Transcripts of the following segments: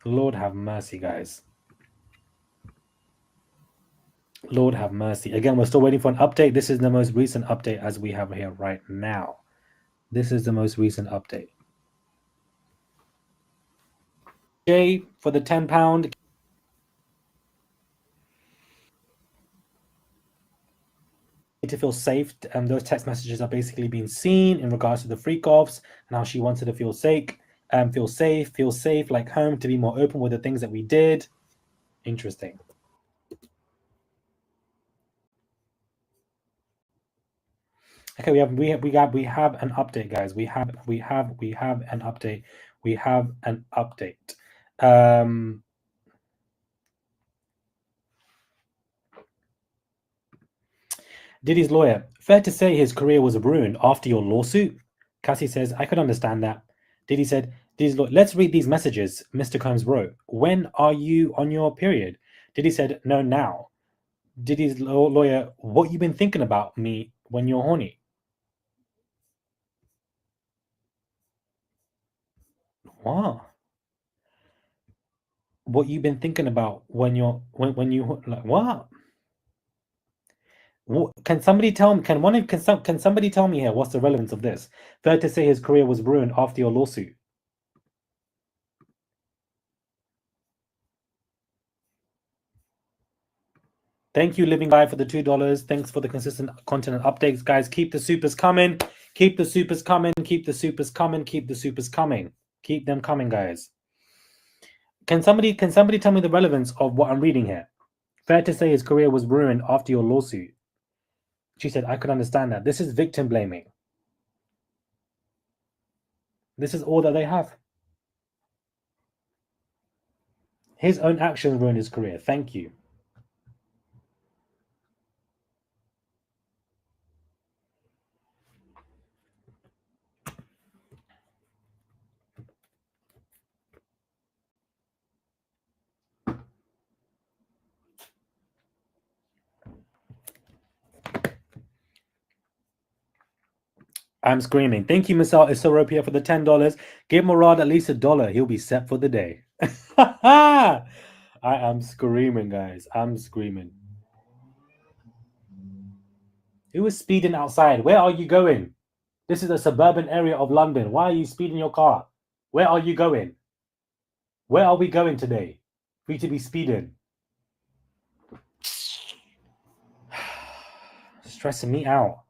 Lord have mercy, guys. Lord have mercy. Again, we're still waiting for an update. This is the most recent update as we have here right now. This is the most recent update. Jay for the £10. To feel safe, and those text messages are basically being seen in regards to the freak offs and how she wanted to feel safe, feel safe, like home, to be more open with the things that we did. Interesting. Okay, we have an update, guys. We have an update. We have an update. Diddy's lawyer. Fair to say his career was ruined after your lawsuit? Cassie says, I could understand that. Diddy said, Diddy's lawyer, let's read these messages Mr. Combs wrote. When are you on your period? Diddy said, no, now. Diddy's lawyer, what you been thinking about me when you're horny? What? What you been thinking about when you're when you like what? Can somebody tell me? Can somebody tell me here what's the relevance of this? Fair to say his career was ruined after your lawsuit. Thank you, Living Guy, for the $2. Thanks for the consistent content and updates, guys. Keep the supers coming. Keep the supers coming. Keep the supers coming. Keep the supers coming. Keep them coming, guys. Can somebody tell me the relevance of what I'm reading here? Fair to say his career was ruined after your lawsuit. She said, I could understand that. This is victim blaming. This is all that they have. His own actions ruined his career. Thank you. I'm screaming. Thank you, Misal Isoropia, for the $10. Give Murad at least $1. He'll be set for the day. I am screaming, guys. I'm screaming. Who is speeding outside? Where are you going? This is a suburban area of London. Why are you speeding your car? Where are you going? Where are we going today? For you to be speeding. Stressing me out.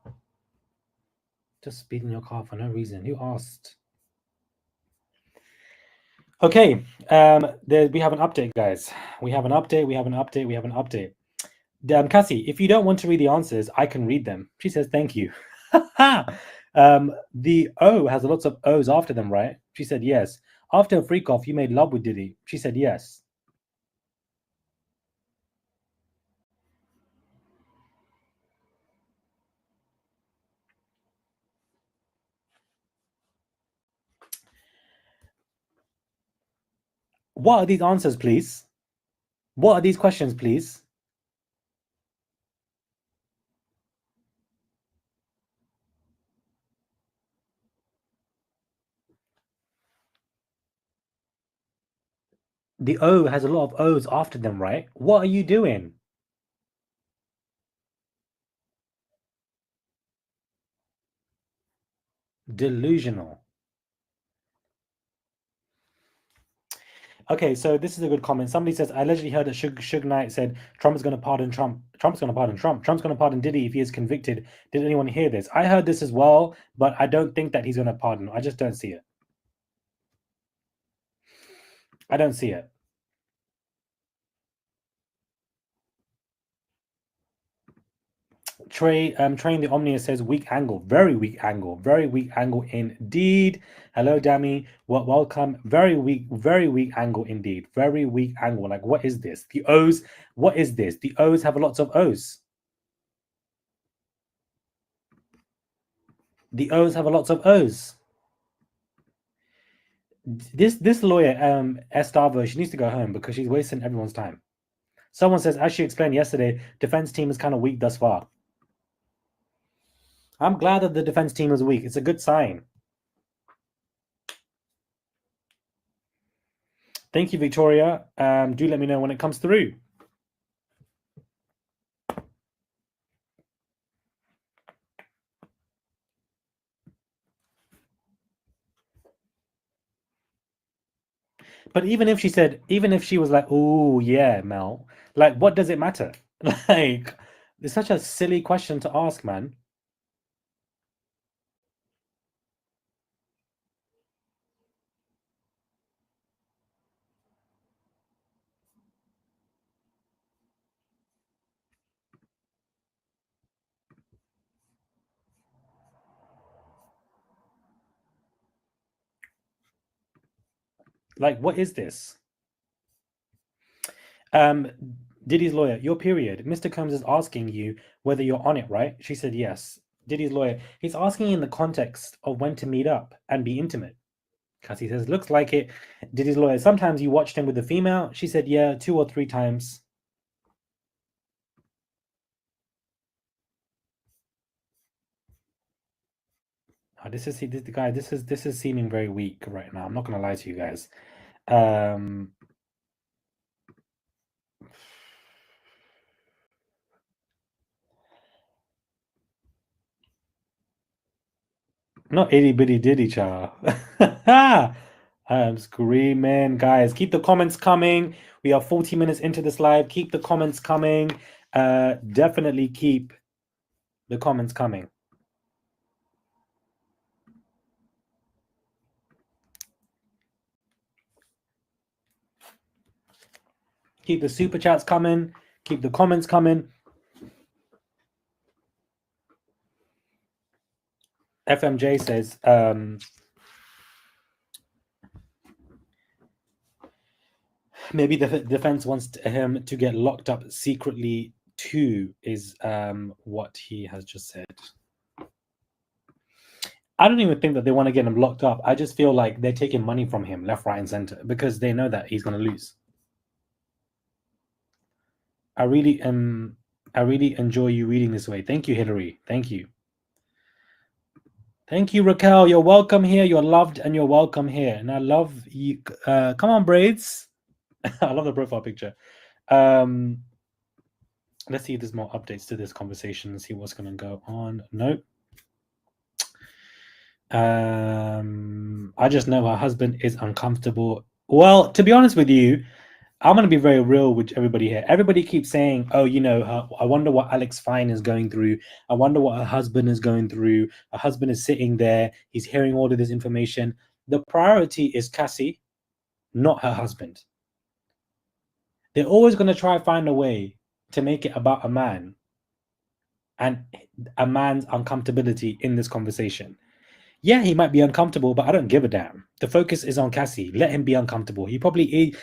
Just speeding your car for no reason. Who asked? Okay, we have an update, guys. We have an update. Cassie, if you don't want to read the answers, I can read them. She says, thank you. The O has lots of O's after them, right? She said, yes. After a freak off, you made love with Diddy. She said, yes. What are these answers, please? What are these questions, please? The O has a lot of O's after them, right? What are you doing? Delusional. Okay, so this is a good comment. Somebody says, I allegedly heard that Suge Knight said Trump is going to pardon Trump. Trump's going to pardon Trump. Trump's going to pardon Diddy if he is convicted. Did anyone hear this? I heard this as well, but I don't think that he's going to pardon. I just don't see it. I don't see it. Train the Omnia says weak angle, very weak angle indeed. Hello, Dami. Welcome. Very weak angle indeed. Very weak angle. Like, what is this? The O's. What is this? The O's have lots of O's. The O's have lots of O's. This lawyer, Estavo, she needs to go home because she's wasting everyone's time. Someone says, as she explained yesterday, defense team is kind of weak thus far. I'm glad that the defense team is weak. It's a good sign. Thank you, Victoria. Do let me know when it comes through. But even if she was like, oh yeah, Mel, like, what does it matter? Like, it's such a silly question to ask, man. Like, what is this? Diddy's lawyer, your period. Mr. Combs is asking you whether you're on it, right? She said yes. Diddy's lawyer, he's asking in the context of when to meet up and be intimate. Cassie says, looks like it. Diddy's lawyer, sometimes you watched him with a female. She said, yeah, 2 or 3 times. Oh, this is seeming very weak right now. I'm not gonna lie to you guys. Not itty bitty diddy, child. I'm screaming, guys. Keep the comments coming. We are 40 minutes into this live. Keep the comments coming. Definitely keep the comments coming. Keep the super chats coming. Keep the comments coming. FMJ says, maybe the defense wants him to get locked up secretly too, is what he has just said. I don't even think that they want to get him locked up. I just feel like they're taking money from him left, right, and center because they know that he's going to lose. I really enjoy you reading this way. Thank you, Hillary. Thank you. Thank you, Raquel. You're welcome here. You're loved and you're welcome here. And I love you. Come on, braids. I love the profile picture. Let's see if there's more updates to this conversation and see what's going to go on. Nope. I just know her husband is uncomfortable. Well, to be honest with you, I'm going to be very real with everybody here. Everybody keeps saying, oh, you know, I wonder what Alex Fine is going through. I wonder what her husband is going through. Her husband is sitting there. He's hearing all of this information. The priority is Cassie, not her husband. They're always going to try to find a way to make it about a man and a man's uncomfortability in this conversation. Yeah, he might be uncomfortable, but I don't give a damn. The focus is on Cassie. Let him be uncomfortable. He probably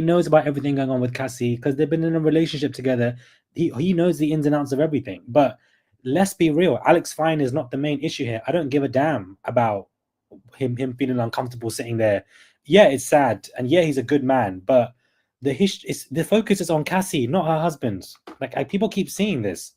knows about everything going on with Cassie because they've been in a relationship together. He knows the ins and outs of everything. But let's be real. Alex Fine is not the main issue here. I don't give a damn about him feeling uncomfortable sitting there. Yeah, it's sad, and yeah, he's a good man. But the focus is on Cassie, not her husband. Like people keep seeing this.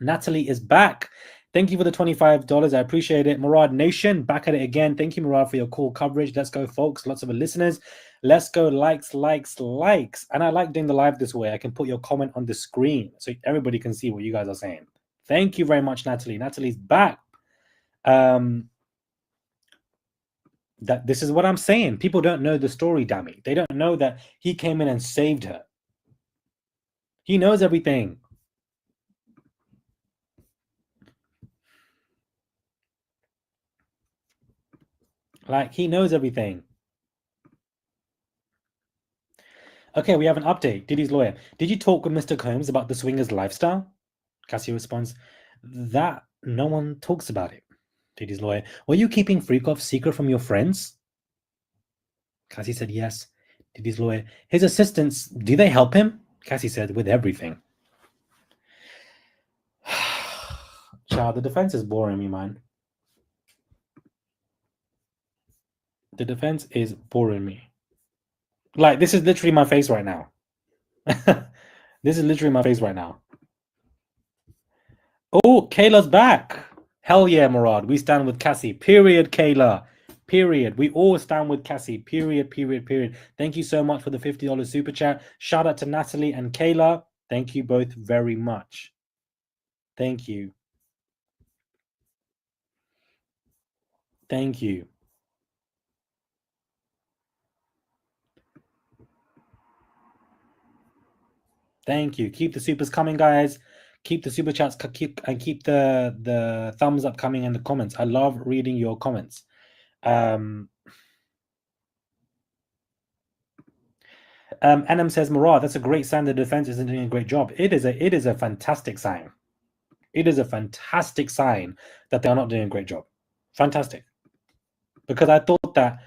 Natalie is back. Thank you for the $25. I appreciate it. Murad Nation, back at it again. Thank you, Murad, for your cool coverage. Let's go, folks. Lots of listeners. Let's go. Likes. And I like doing the live this way. I can put your comment on the screen so everybody can see what you guys are saying. Thank you very much, Natalie. Natalie's back. That this is what I'm saying. People don't know the story, Dammy. They don't know that he came in and saved her. He knows everything. Like, he knows everything. Okay, we have an update. Diddy's lawyer. Did you talk with Mr. Combs about the swingers lifestyle? Cassie responds, that no one talks about it. Diddy's lawyer. Were you keeping Freakoff secret from your friends? Cassie said yes. Diddy's lawyer. His assistants, do they help him? Cassie said, with everything. Child, the defense is boring me, man. The defense is boring me. Like, this is literally my face right now. This is literally my face right now. Oh, Kayla's back. Hell yeah, Murad. We stand with Cassie. Period, Kayla. Period. We all stand with Cassie. Period. Thank you so much for the $50 super chat. Shout out to Natalie and Kayla. Thank you both very much. Thank you. Thank you. Thank you. Keep the supers coming, guys. Keep the super chats, keep the thumbs up coming in the comments. I love reading your comments. Anam says, Murad, that's a great sign the defense isn't doing a great job. It is a fantastic sign. It is a fantastic sign that they are not doing a great job. Fantastic. Because I thought that,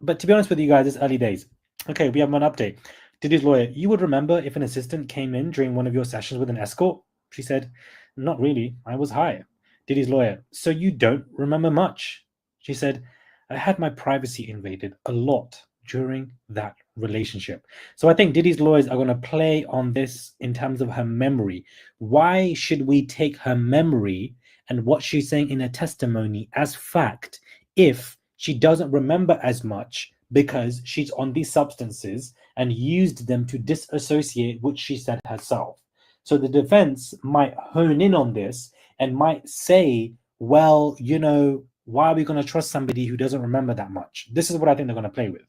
but to be honest with you guys, it's early days. Okay, we have one update. Diddy's lawyer, you would remember if an assistant came in during one of your sessions with an escort? She said, not really. I was high. Diddy's lawyer, so you don't remember much? She said, I had my privacy invaded a lot during that relationship. So I think Diddy's lawyers are going to play on this in terms of her memory. Why should we take her memory and what she's saying in her testimony as fact if she doesn't remember as much because she's on these substances and used them to disassociate what she said herself? So the defense might hone in on this and might say, well, you know, why are we going to trust somebody who doesn't remember that much? This is what I think they're going to play with.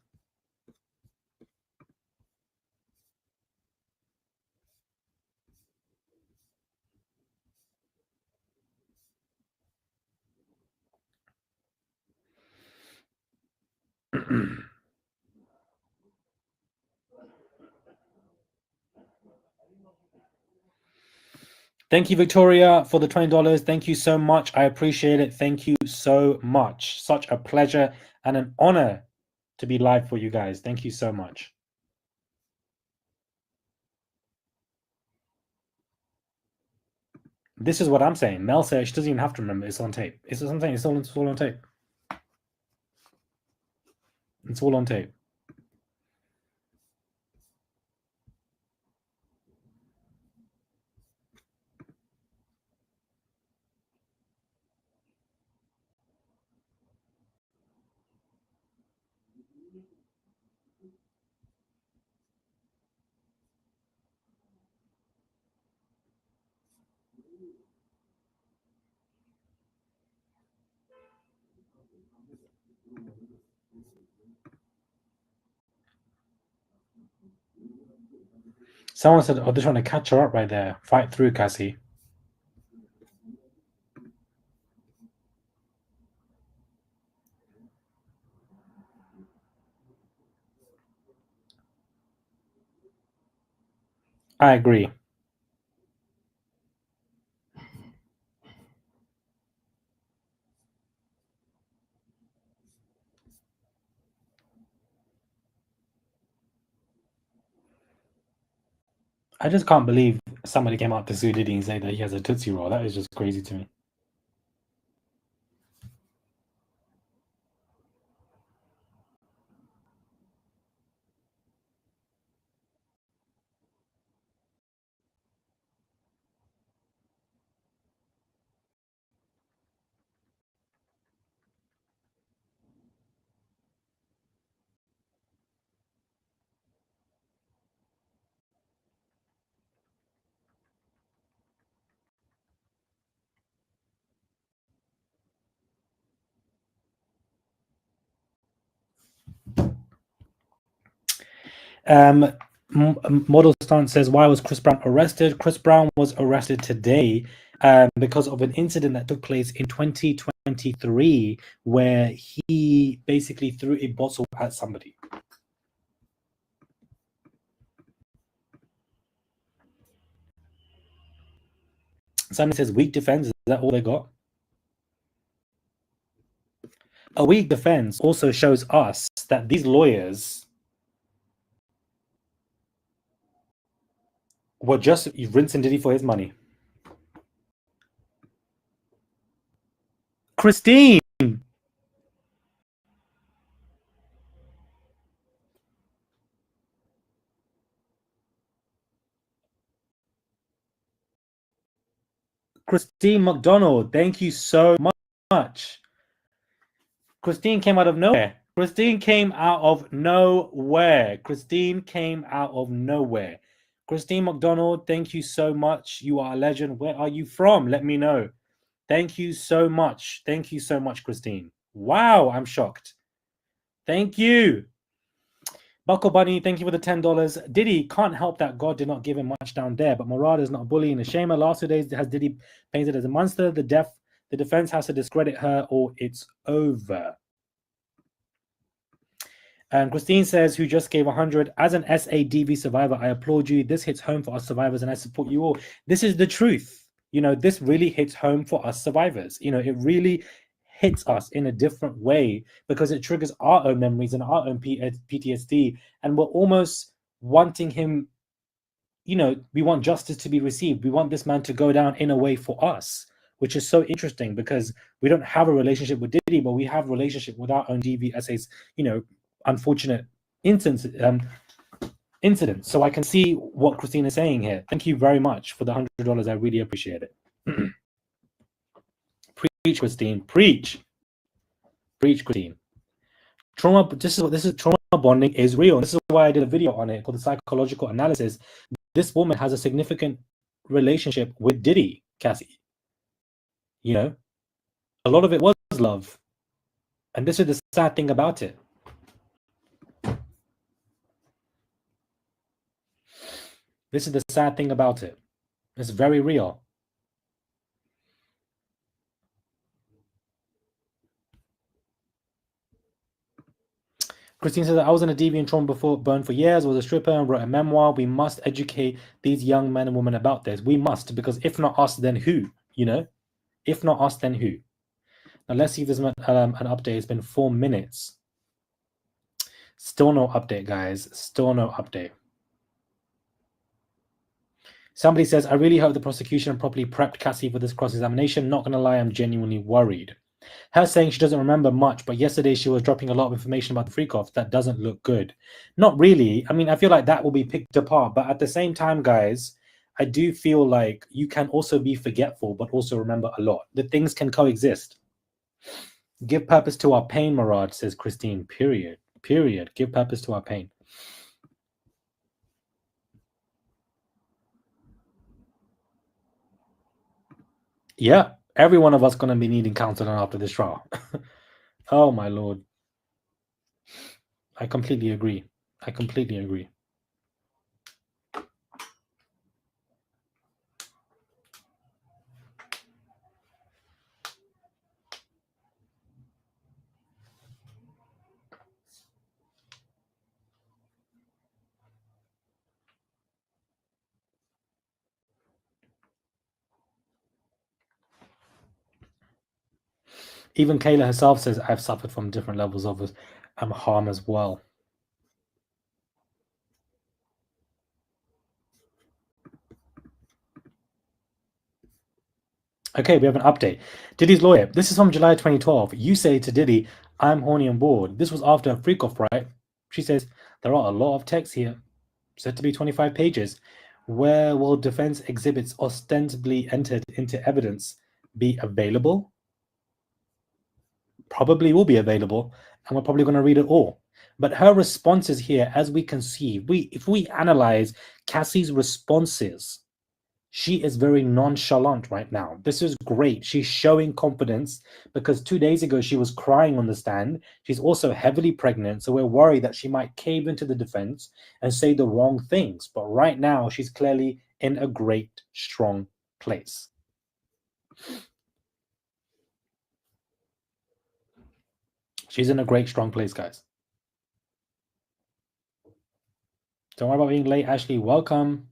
Thank you, Victoria, for the $20. Thank you so much. I appreciate it. Thank you so much. Such a pleasure and an honor to be live for you guys. Thank you so much. This is what I'm saying. Mel says she doesn't even have to remember. It's on tape. It's something. It's all on tape. It's all on tape. Someone said, oh, they're trying to catch her up right there. Fight through, Cassie. I agree. I just can't believe somebody came out to sue Diddy and say that he has a Tootsie Roll. That is just crazy to me. Model Stunt says, why was Chris Brown arrested? Chris Brown was arrested today because of an incident that took place in 2023 where he basically threw a bottle at somebody. Somebody says weak defense. Is that all they got? A weak defense also shows us that these lawyers were just rinsing Diddy for his money. Christine McDonald, thank you so much. Christine came out of nowhere. Christine came out of nowhere. Christine came out of nowhere. Christine McDonald, thank you so much. You are a legend. Where are you from? Let me know. Thank you so much. Thank you so much, Christine. Wow, I'm shocked. Thank you. Buckle Bunny, thank you for the $10. Diddy can't help that God did not give him much down there, but Murad is not a bully and a shamer. Last 2 days has Diddy painted as a monster. The defense has to discredit her or it's over. And Christine says, who just gave 100. As an SADV survivor, I applaud you. This hits home for us survivors and I support you all. This is the truth. You know, this really hits home for us survivors. You know, it really hits us in a different way because it triggers our own memories and our own PTSD. And we're almost wanting him, you know, we want justice to be received. We want this man to go down in a way for us, which is so interesting because we don't have a relationship with Diddy, but we have a relationship with our own DVSA's, you know, unfortunate incidents. So I can see what Christine is saying here. Thank you very much for the $100. I really appreciate it. Preach, Christine. Preach, Christine. Trauma. This is trauma bonding is real. This is why I did a video on it called the psychological analysis. This woman has a significant relationship with Diddy, Cassie. You know, a lot of it was love, and this is the sad thing about it. This is the sad thing about it. It's very real. Christine says, I was in a deviant trauma before, burned for years, was a stripper and wrote a memoir. We must educate these young men and women about this. We must, because if not us, then who? You know? If not us, then who? Now let's see if there's an update. It's been 4 minutes. Still no update, guys. Still no update. Somebody says, I really hope the prosecution properly prepped Cassie for this cross-examination. Not going to lie, I'm genuinely worried. Her saying she doesn't remember much, but yesterday she was dropping a lot of information about the freak-off. That doesn't look good. Not really. I mean, I feel like that will be picked apart. But at the same time, guys, I do feel like you can also be forgetful, but also remember a lot. The things can coexist. Give purpose to our pain, Murad, says Christine. Period. Period. Give purpose to our pain. Yeah, every one of us going to be needing counseling after this trial. Oh, my Lord. I completely agree. I completely agree. Even Kayla herself says, I've suffered from different levels of harm as well. Okay, we have an update. Diddy's lawyer. This is from July 2012. You say to Diddy, I'm horny and bored. This was after a freak-off, right? She says, there are a lot of texts here, said to be 25 pages. Where will defense exhibits ostensibly entered into evidence be available? Probably will be available, and we're probably going to read it all. But her responses here, as we can see, if we analyze Cassie's responses, she is very nonchalant right now. This is great. She's showing confidence because 2 days ago she was crying on the stand. She's also heavily pregnant, so we're worried that she might cave into the defense and say the wrong things. But right now, she's clearly in a great, strong place. She's in a great, strong place, guys. Don't worry about being late, Ashley. Welcome.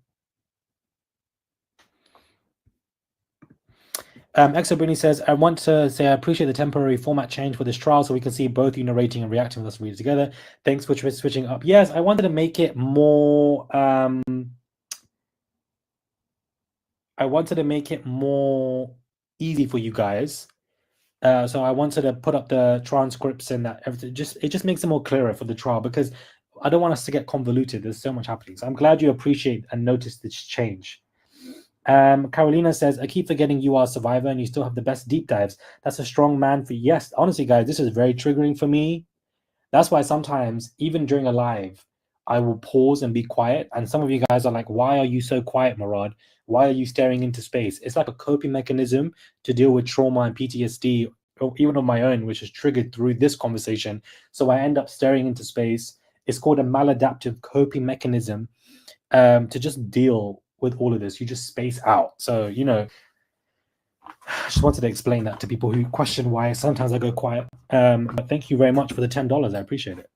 Exo says, I want to say I appreciate the temporary format change for this trial so we can see both you narrating and reacting with us read it together. Thanks for switching up. Yes, I wanted to make it more easy for you guys. So I wanted to put up the transcripts and that everything. It just makes it more clearer for the trial because I don't want us to get convoluted. There's so much happening. So I'm glad you appreciate and notice this change. Carolina says, I keep forgetting you are a survivor and you still have the best deep dives. That's a strong man for you. Yes, honestly, guys, this is very triggering for me. That's why sometimes, even during a live, I will pause and be quiet. And some of you guys are like, why are you so quiet, Murad? Why are you staring into space? It's like a coping mechanism to deal with trauma and PTSD, or even on my own, which is triggered through this conversation. So I end up staring into space. It's called a maladaptive coping mechanism, to just deal with all of this. You just space out. So, I just wanted to explain that to people who question why sometimes I go quiet. But thank you very much for the $10. I appreciate it.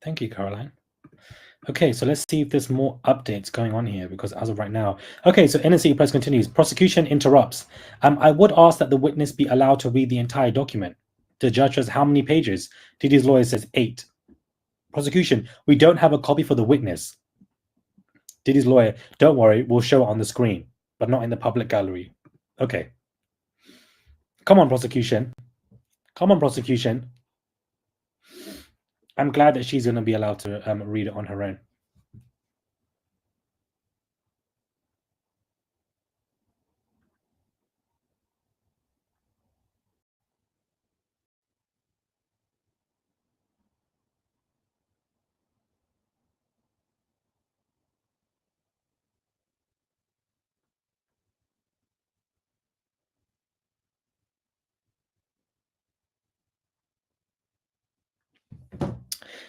Thank you, Caroline. Okay, so let's see if there's more updates going on here, because as of right now, okay, so NSC Press continues. Prosecution interrupts. I would ask that the witness be allowed to read the entire document. The judge says, how many pages? Diddy's lawyer says 8. Prosecution, we don't have a copy for the witness. Diddy's lawyer, don't worry, we'll show it on the screen, but not in the public gallery. Okay. Come on, prosecution. Come on, prosecution. I'm glad that she's going to be allowed to read it on her own.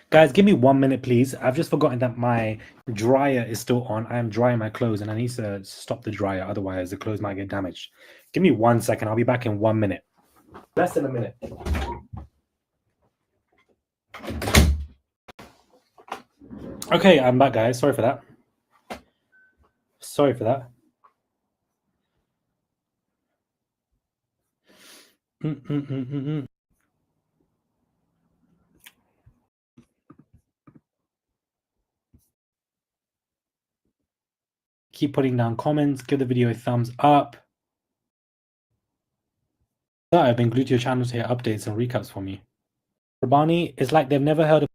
Guys, give me 1 minute, please. I've just forgotten that my dryer is still on. I am drying my clothes and I need to stop the dryer. Otherwise, the clothes might get damaged. Give me 1 second. I'll be back in 1 minute. Less than a minute. Okay, I'm back, guys. Sorry for that. Sorry for that. Keep putting down comments. Give the video a thumbs up. I've been glued to your channel to hear updates and recaps for me. Rabani, it's like they've never heard of.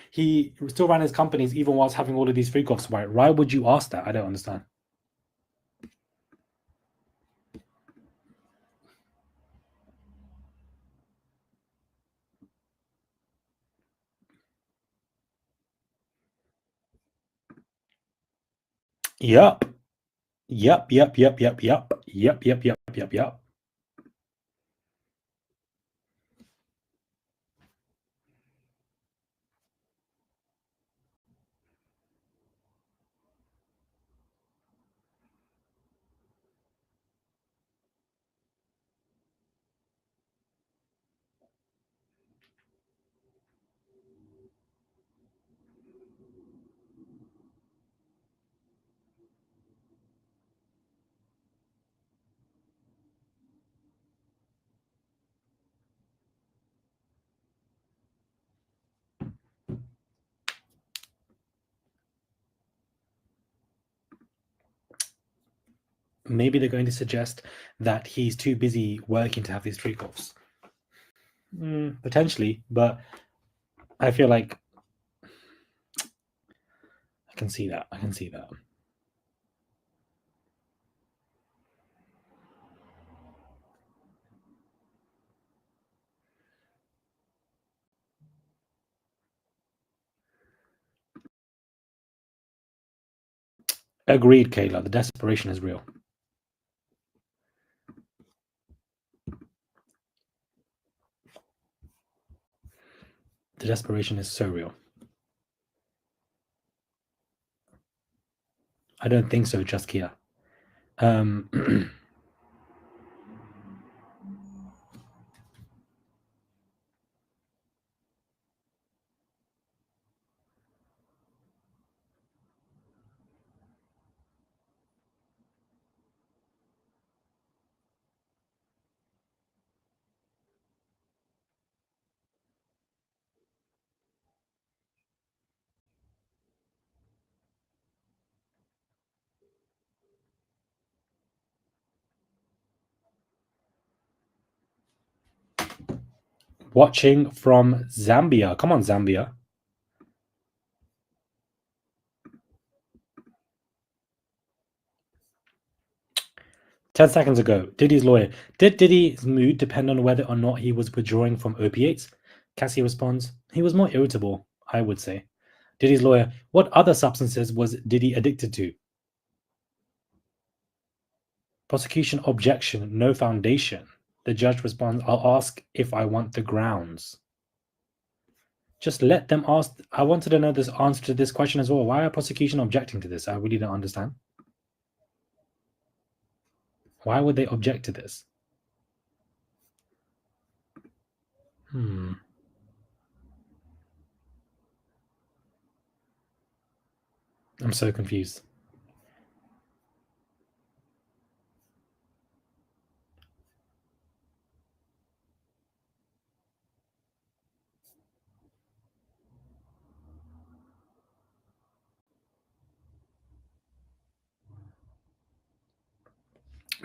He still ran his companies even whilst having all of these freak offs. Why would you ask that? I don't understand. Yup. Yup. Maybe they're going to suggest that he's too busy working to have these freak offs. Potentially, but I feel like I can see that. Agreed, Kayla. The desperation is real. The desperation is so real. I don't think so, just Kia. Watching from Zambia. Come on, Zambia. Ten seconds ago, Diddy's lawyer. Did Diddy's mood depend on whether or not he was withdrawing from opiates? Cassie responds, he was more irritable, I would say. Diddy's lawyer. What other substances was Diddy addicted to? Prosecution objection, no foundation. The judge responds, I'll ask if I want the grounds. Just let them ask. I wanted to know this answer to this question as well. Why are prosecution objecting to this? I really don't understand. Why would they object to this? I'm so confused.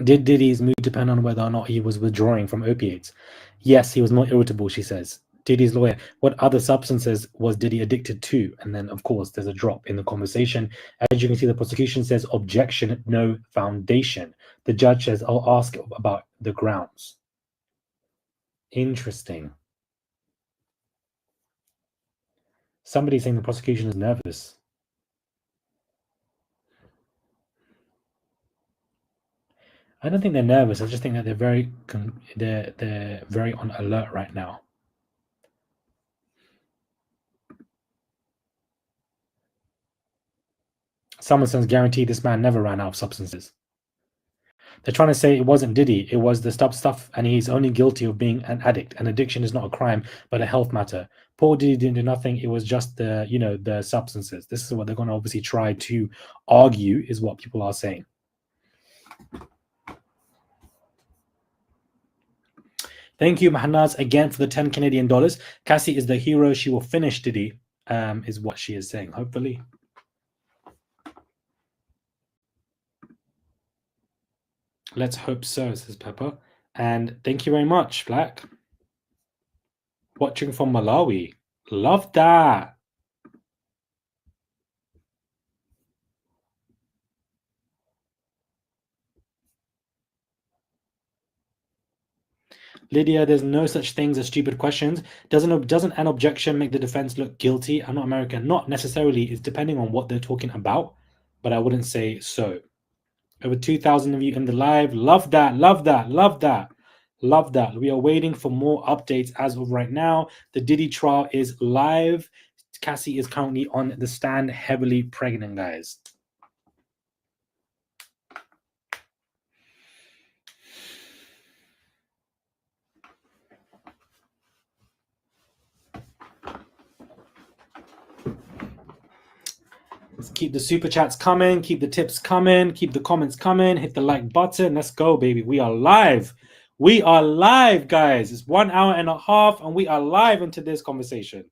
Did Diddy's mood depend on whether or not he was withdrawing from opiates? Yes, he was more irritable, she says. Diddy's lawyer, what other substances was Diddy addicted to? And then, of course, there's a drop in the conversation. As you can see, the prosecution says objection, no foundation. The judge says, I'll ask about the grounds. Interesting. Somebody's saying the prosecution is nervous. I don't think they're nervous. I just think that they're very on alert right now. Someone says, guarantee this man never ran out of substances. They're trying to say it wasn't Diddy, it was the stuff, and he's only guilty of being an addict. An addiction is not a crime, but a health matter. Poor Diddy didn't do nothing. It was just the substances. This is what they're going to obviously try to argue, is what people are saying. Thank you, Mahanaz, again for the 10 Canadian dollars. Cassie is the hero. She will finish Diddy, is what she is saying, hopefully. Let's hope so, says Pepper. And thank you very much, Black. Watching from Malawi. Love that. Lydia, there's no such things as stupid questions. Doesn't an objection make the defense look guilty? I'm not American. Not necessarily. It's depending on what they're talking about, but I wouldn't say so. Over 2,000 of you in the live. Love that. Love that. Love that. Love that. We are waiting for more updates as of right now. The Diddy trial is live. Cassie is currently on the stand, heavily pregnant, guys. Let's keep the super chats coming, keep the tips coming, keep the comments coming, hit the like button. Let's go, baby. We are live. We are live, guys. It's 1 hour and a half, and we are live into this conversation.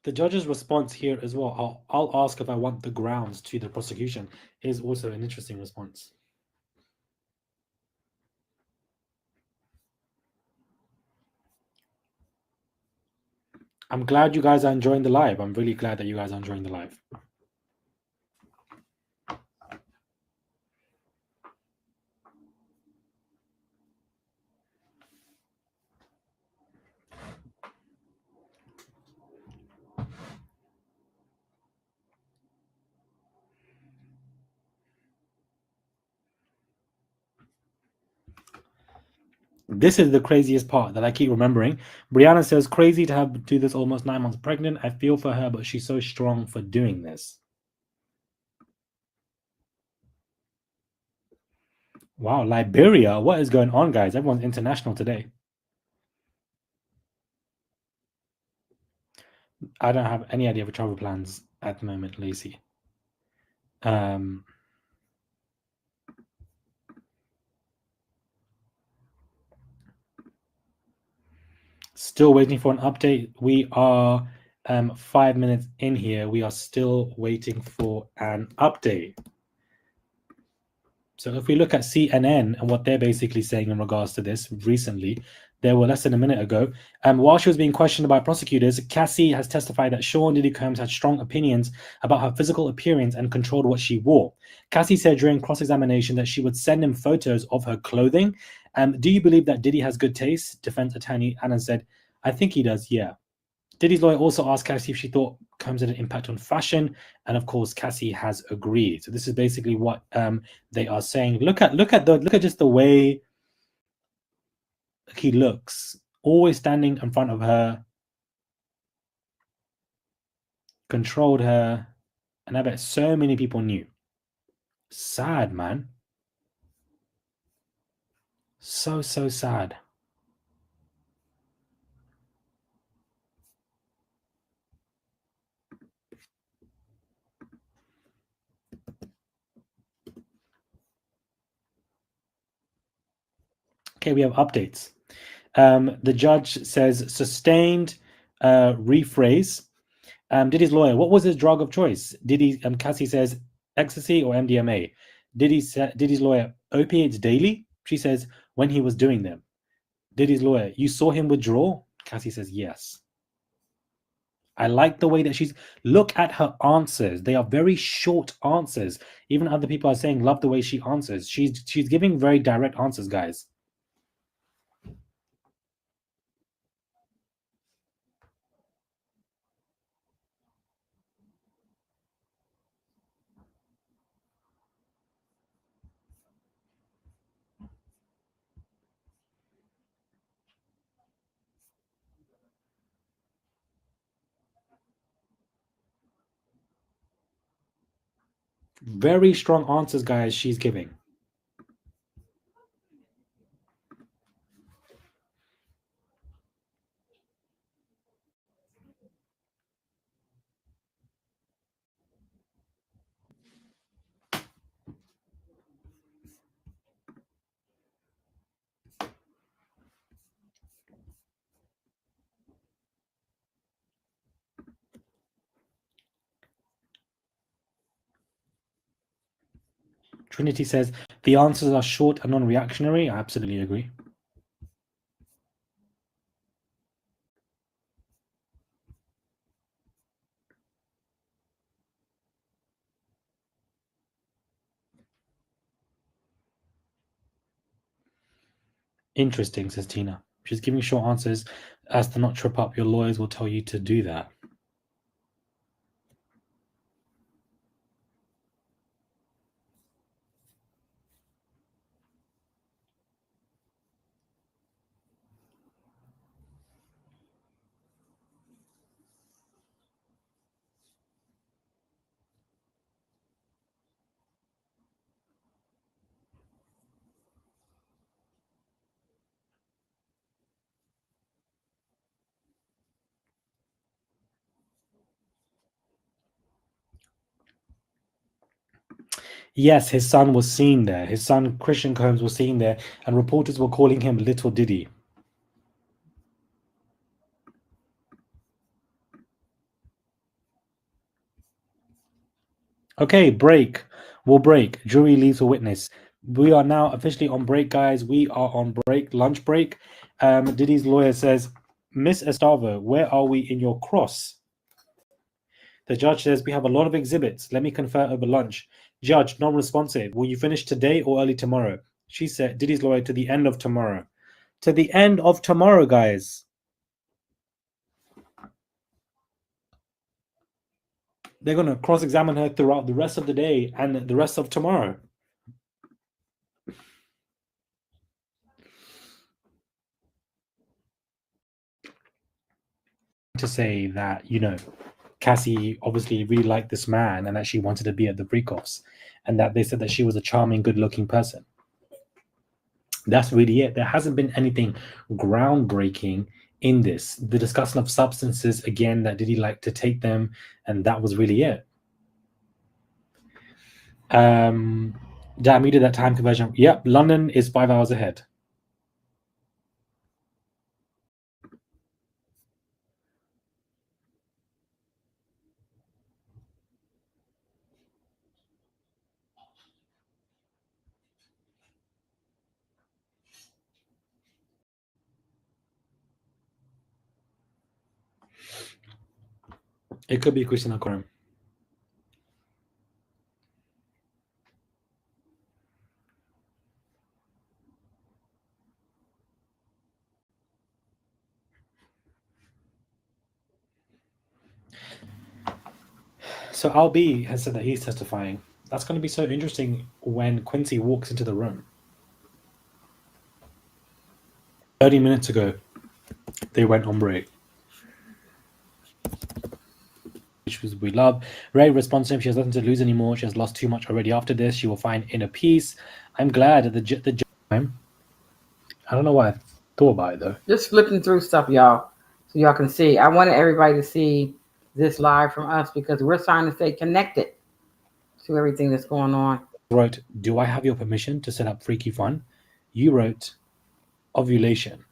The judge's response here as well, I'll ask if I want the grounds to the prosecution, is also an interesting response. I'm glad you guys are enjoying the live. I'm really glad that you guys are enjoying the live. This is the craziest part that I keep remembering. Brianna says, crazy to do this almost 9 months pregnant. I feel for her, but she's so strong for doing this. Wow, Liberia. What is going on, guys? Everyone's international today. I don't have any idea of travel plans at the moment, Lacey. Still waiting for an update. We are 5 minutes in here. We are still waiting for an update. So if we look at CNN and what they're basically saying in regards to this recently, they were less than a minute ago. While she was being questioned by prosecutors, Cassie has testified that Sean Diddy Combs had strong opinions about her physical appearance and controlled what she wore. Cassie said during cross-examination that she would send him photos of her clothing. Do you believe that Diddy has good taste? Defense attorney Anna said, I think he does, yeah. Diddy's lawyer also asked Cassie if she thought Combs had an impact on fashion, and of course, Cassie has agreed. So this is basically what they are saying. Look at just the way he looks, always standing in front of her, controlled her, and I bet so many people knew. Sad, man. So sad. Okay, we have updates. The judge says sustained rephrase. Diddy's lawyer, what was his drug of choice? Cassie says ecstasy or MDMA. Diddy's lawyer, opiates daily? She says when he was doing them. Diddy's lawyer, you saw him withdraw? Cassie says yes. I like the way that look at her answers. They are very short answers. Even other people are saying love the way she answers. She's giving very direct answers, guys. Very strong answers, guys, she's giving. Trinity says, the answers are short and non-reactionary. I absolutely agree. Interesting, says Tina. She's giving short answers as to not trip up. Your lawyers will tell you to do that. Yes, his son was seen there. His son, Christian Combs, was seen there, and reporters were calling him Little Diddy. Okay, break. We'll break. Jury leaves a witness. We are now officially on break, guys. We are on break, lunch break. Diddy's lawyer says, Miss Estavo, where are we in your cross? The judge says, we have a lot of exhibits. Let me confer over lunch. Judge, non-responsive. Will you finish today or early tomorrow? She said, Diddy's lawyer, to the end of tomorrow. To the end of tomorrow, guys. They're going to cross-examine her throughout the rest of the day and the rest of tomorrow. To say that, you know, Cassie obviously really liked this man and that she wanted to be at the freak-offs, and that they said that she was a charming, good-looking person. That's really it. There hasn't been anything groundbreaking in this. The discussion of substances, again, that did he like to take them, and that was really it. Damn, you did that time conversion. Yep, London is 5 hours ahead. It could be Christina Corum. So Al B has said that he's testifying. That's going to be so interesting when Quincy walks into the room. 30 minutes ago, they went on break. Which was we love. Ray responds to him. She has nothing to lose anymore. She has lost too much already. After this, she will find inner peace. I'm glad that the time. I don't know why I thought about it though. Just flipping through stuff, y'all, so y'all can see. I wanted everybody to see this live from us because we're trying to stay connected to everything that's going on. Wrote, do I have your permission to set up Freaky Fun? You wrote, ovulation.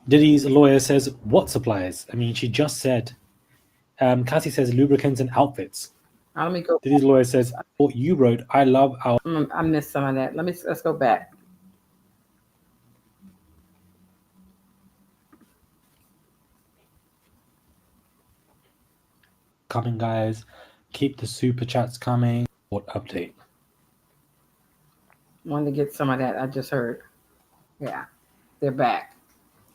Diddy's lawyer says, what supplies? I mean, she just said, Cassie says lubricants and outfits. Let me go. Diddy's lawyer says, oh, you wrote, I love our... I missed some of that. Let's go back. Coming, guys. Keep the super chats coming. What update? Wanted to get some of that. I just heard. Yeah, they're back.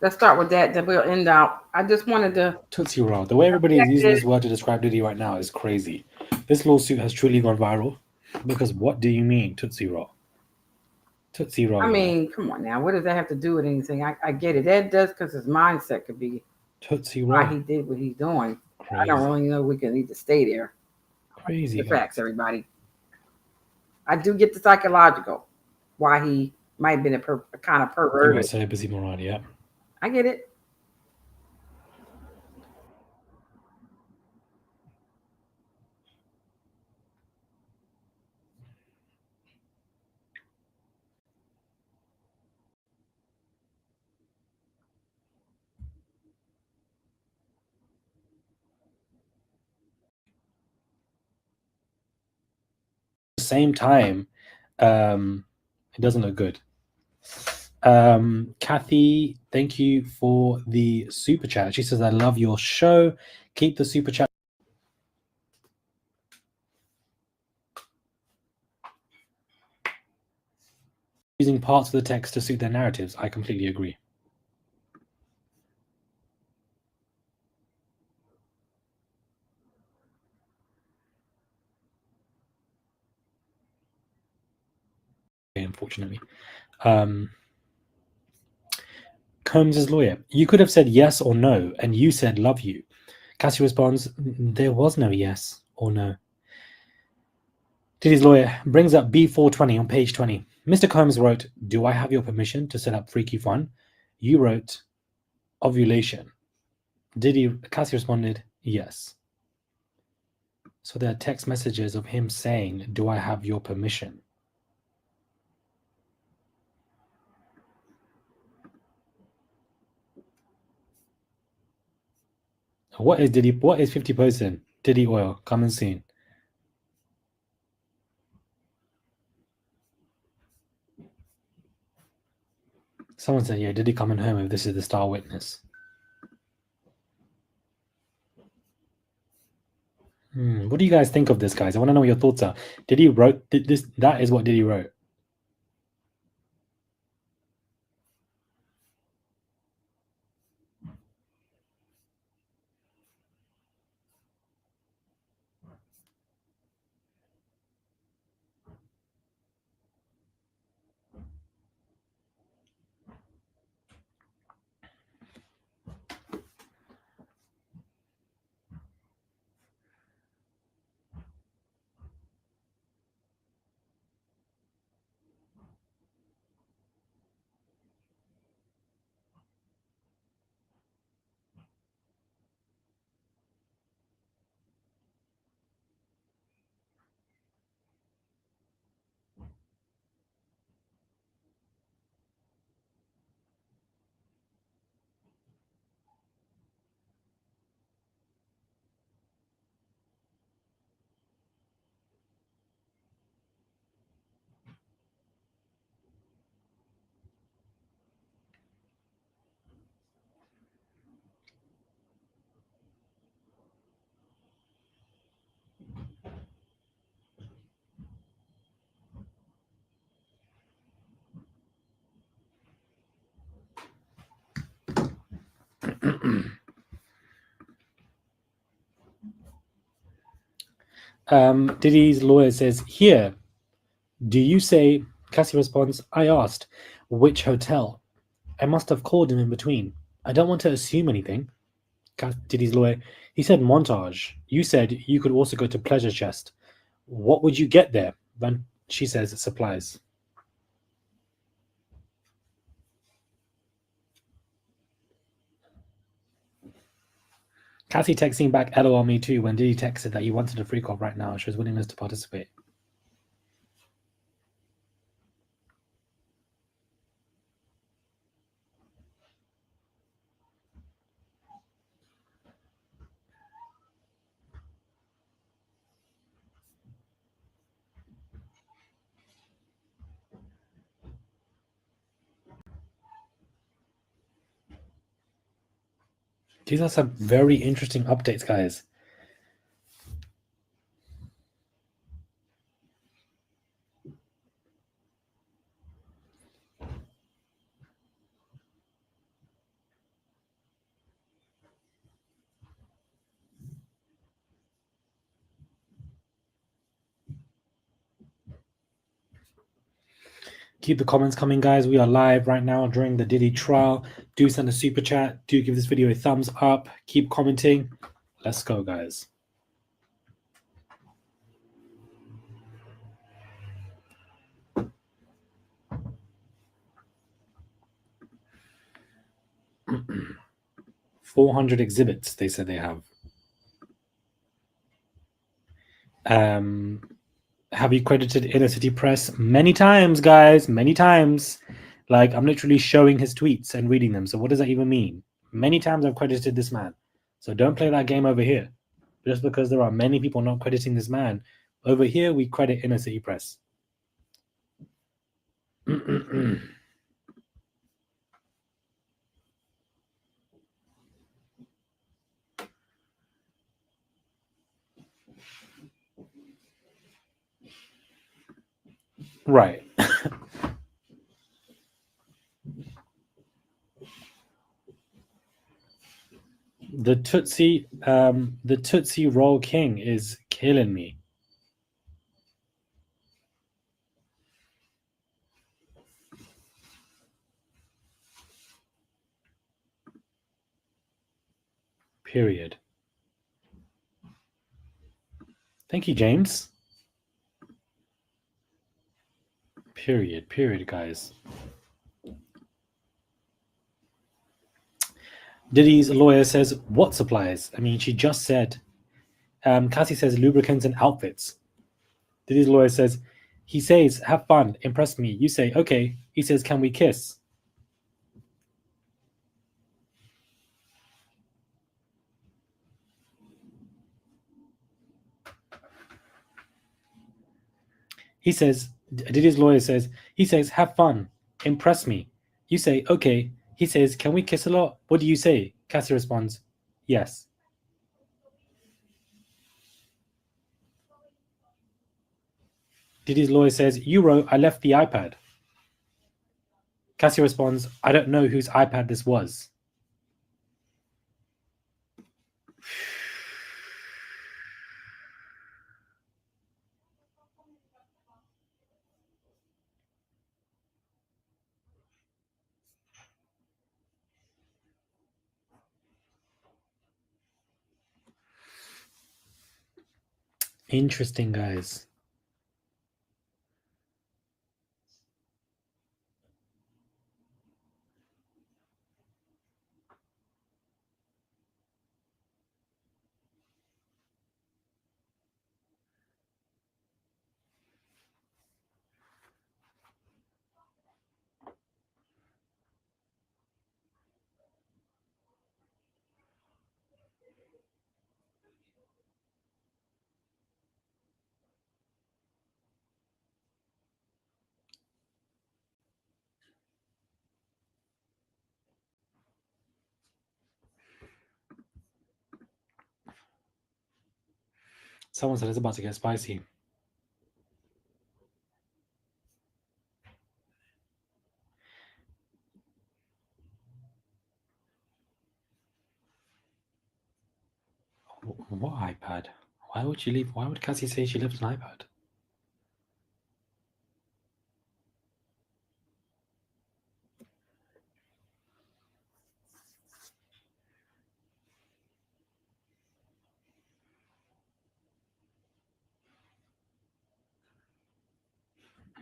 Let's start with that. Then we'll end out. I just wanted to... Tootsie Roll. The way everybody is using this word to describe Diddy right now is crazy. This lawsuit has truly gone viral. Because what do you mean, Tootsie Roll? Tootsie Roll. I mean, come on now. What does that have to do with anything? I get it. That does because his mindset could be Tootsie Roll. why he did what he's doing. Crazy. I don't really know we can need to stay there. Crazy. The facts, everybody. I do get the psychological. Why he might have been a kind of perverted. I say busy moron, yeah. I get it. Same time, it doesn't look good. Kathy, thank you for the super chat. She says, I love your show. Keep the super chat. Using parts of the text to suit their narratives. I completely agree. Unfortunately. Combs' lawyer, you could have said yes or no, and you said love you. Cassie responds, there was no yes or no. Diddy's lawyer brings up B420 on page 20. Mr. Combs wrote, do I have your permission to set up Freaky Fun? You wrote, ovulation. Cassie responded, yes. So there are text messages of him saying, do I have your permission? What is Diddy? What is 50%? Diddy oil coming soon. Someone said, yeah, Diddy coming home if this is the star witness. What do you guys think of this, guys? I want to know what your thoughts are. Diddy wrote this. That is what Diddy wrote. Diddy's lawyer says, here, do you say, Cassie responds, I asked, which hotel? I must have called him in between. I don't want to assume anything. Diddy's lawyer, he said montage. You said you could also go to Pleasure Chest. What would you get there? Then she says supplies. Cassie texting back, LOL me too, when Diddy texted that he wanted to freak off right now. Shows willingness to participate. These are some very interesting updates, guys. Keep the comments coming, guys. We are live right now during the Diddy trial. Do send a super chat. Do give this video a thumbs up. Keep commenting. Let's go, guys. $400 exhibits, they said they have. Have you credited Inner City Press? Many times, guys. Many times. Like, I'm literally showing his tweets and reading them. So what does that even mean? Many times I've credited this man. So don't play that game over here. Just because there are many people not crediting this man. Over here, we credit Inner City Press. Right. The Tootsie Roll King is killing me. Period. Thank you, James. Period, guys. Diddy's lawyer says, what supplies? I mean, she just said, Cassie says lubricants and outfits. Diddy's lawyer says, he says, have fun, impress me. You say, okay. He says, can we kiss? He says, Diddy's lawyer says, he says, have fun, impress me. You say, okay. He says, can we kiss a lot? What do you say? Cassie responds, yes. Diddy's lawyer says, you wrote, I left the iPad. Cassie responds, I don't know whose iPad this was. Interesting, guys. Someone said it's about to get spicy. What iPad? Why would she leave? Why would Cassie say she left an iPad?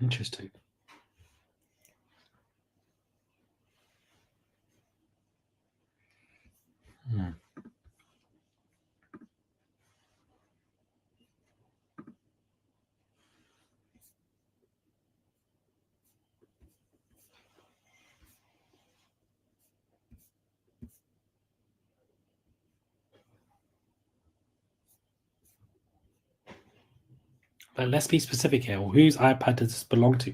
Interesting. But let's be specific here. Whose iPad does this belong to?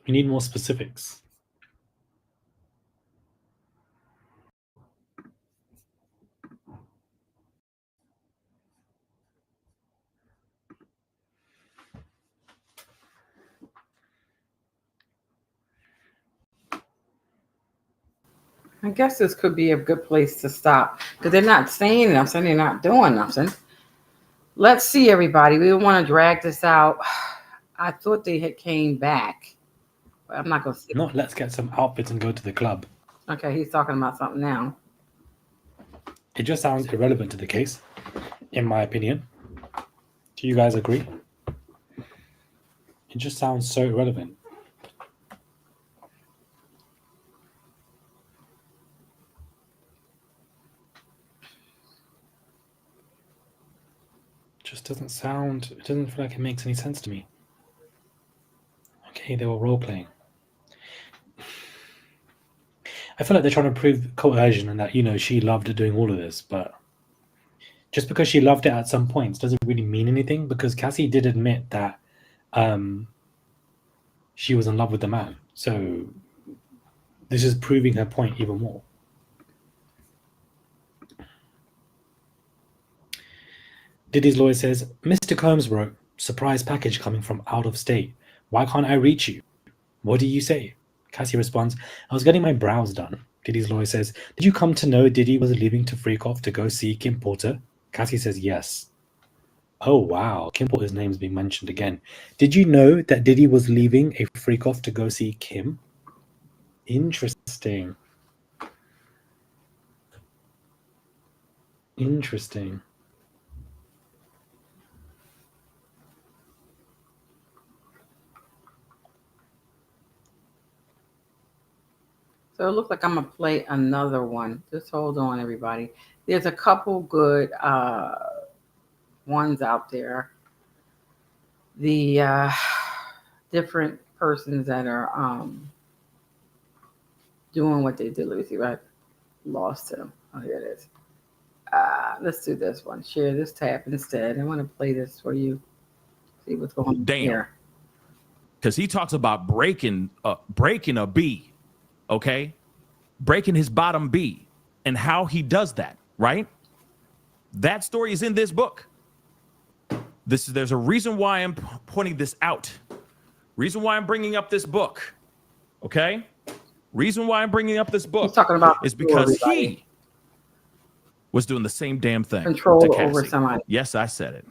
We need more specifics. I guess this could be a good place to stop because they're not saying nothing. They're not doing nothing. Let's see, everybody. We don't want to drag this out. I thought they had came back, but I'm not going to say. No, let's get some outfits and go to the club. Okay, he's talking about something now. It just sounds irrelevant to the case, in my opinion. Do you guys agree? It just sounds so irrelevant. Just doesn't sound, it doesn't feel like it makes any sense to me. Okay, they were role-playing. I feel like they're trying to prove coercion and that, you know, she loved doing all of this, but just because she loved it at some points doesn't really mean anything, because Cassie did admit that she was in love with the man. So this is proving her point even more. Diddy's lawyer says, Mr. Combs wrote, surprise package coming from out of state. Why can't I reach you? What do you say? Cassie responds, I was getting my brows done. Diddy's lawyer says, did you come to know Diddy was leaving to freak off to go see Kim Porter? Cassie says, yes. Oh, wow. Kim Porter's name's being mentioned again. Did you know that Diddy was leaving a freak off to go see Kim? Interesting. Interesting. So it looks like I'm going to play another one. Just hold on, everybody. There's a couple good ones out there. The different persons that are doing what they did. Let me see if I lost him. Oh, here it is. Let's do this one. Share this tab instead. I want to play this for you. See what's going on here. Because he talks about breaking a B, okay? Breaking his bottom B and how he does that, right? That story is in this book. There's a reason why I'm pointing this out. Reason why I'm bringing up this book, okay? Reason why I'm bringing up this book He's talking about is because he was doing the same damn thing. Control to Cassie. Over somebody. Yes, I said it.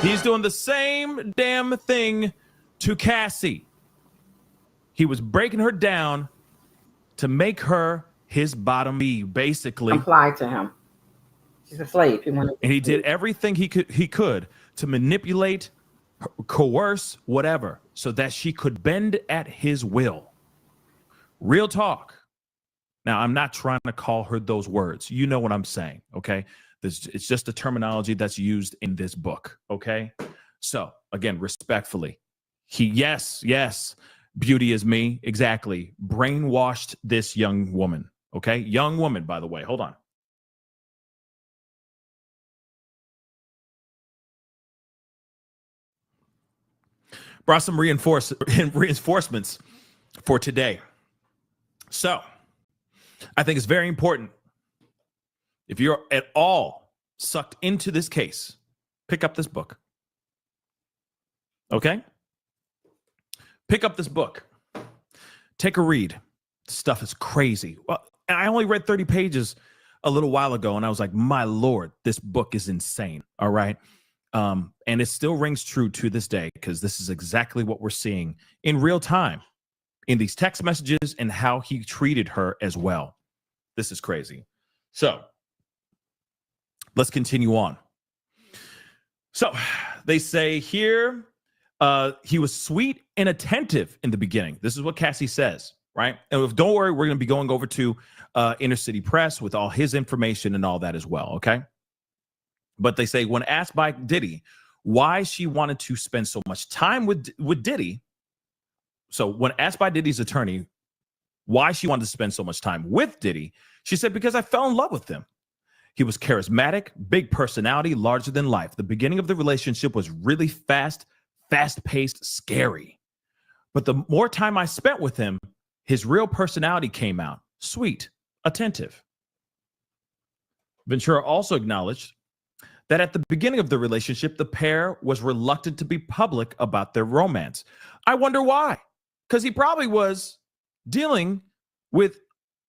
He's doing the same damn thing to Cassie. He was breaking her down to make her his bottom B, basically. Comply to him. She's a slave. And he did everything he could to manipulate, coerce, whatever, so that she could bend at his will. Real talk. Now, I'm not trying to call her those words. You know what I'm saying, okay? It's just the terminology that's used in this book, okay? So again, respectfully, yes, beauty is me. Exactly. Brainwashed this young woman. Okay. Young woman, by the way. Hold on. Brought some reinforcements for today. So I think it's very important. If you're at all sucked into this case, pick up this book. Okay? Pick up this book. Take a read. Stuff is crazy. Well, I only read 30 pages a little while ago, and I was like, my Lord, this book is insane. All right? And it still rings true to this day, because this is exactly what we're seeing in real time in these text messages and how he treated her as well. This is crazy. So let's continue on. So they say here, he was sweet and attentive in the beginning. This is what Cassie says, right? And don't worry, we're going to be going over to Inner City Press with all his information and all that as well, okay? But they say when asked by Diddy why she wanted to spend so much time with Diddy, so when asked by Diddy's attorney why she wanted to spend so much time with Diddy, she said, because I fell in love with him. He was charismatic, big personality, larger than life. The beginning of the relationship was really fast-paced, scary. But the more time I spent with him, his real personality came out. Sweet, attentive. Ventura also acknowledged that at the beginning of the relationship, the pair was reluctant to be public about their romance. I wonder why. Because he probably was dealing with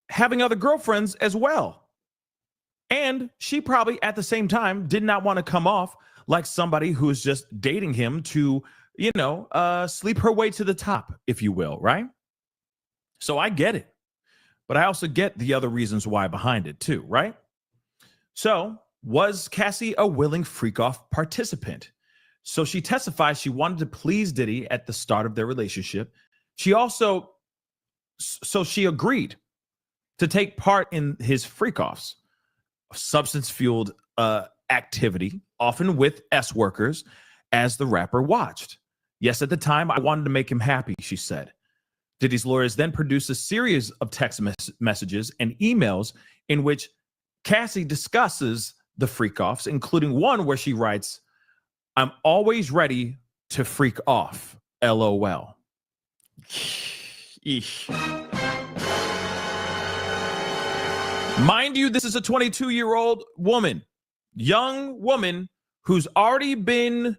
having other girlfriends as well. And she probably at the same time did not want to come off like somebody who's just dating him to, sleep her way to the top, if you will, right? So I get it. But I also get the other reasons why behind it too, right? So was Cassie a willing freak-off participant? So she testified she wanted to please Diddy at the start of their relationship. She agreed to take part in his freak-offs, substance-fueled activity, often with S-workers, as the rapper watched. Yes, at the time, I wanted to make him happy, she said. Diddy's lawyers then produced a series of text messages and emails in which Cassie discusses the freak-offs, including one where she writes, I'm always ready to freak off, LOL. Eesh. Mind you, this is a 22-year-old woman, young woman who's already been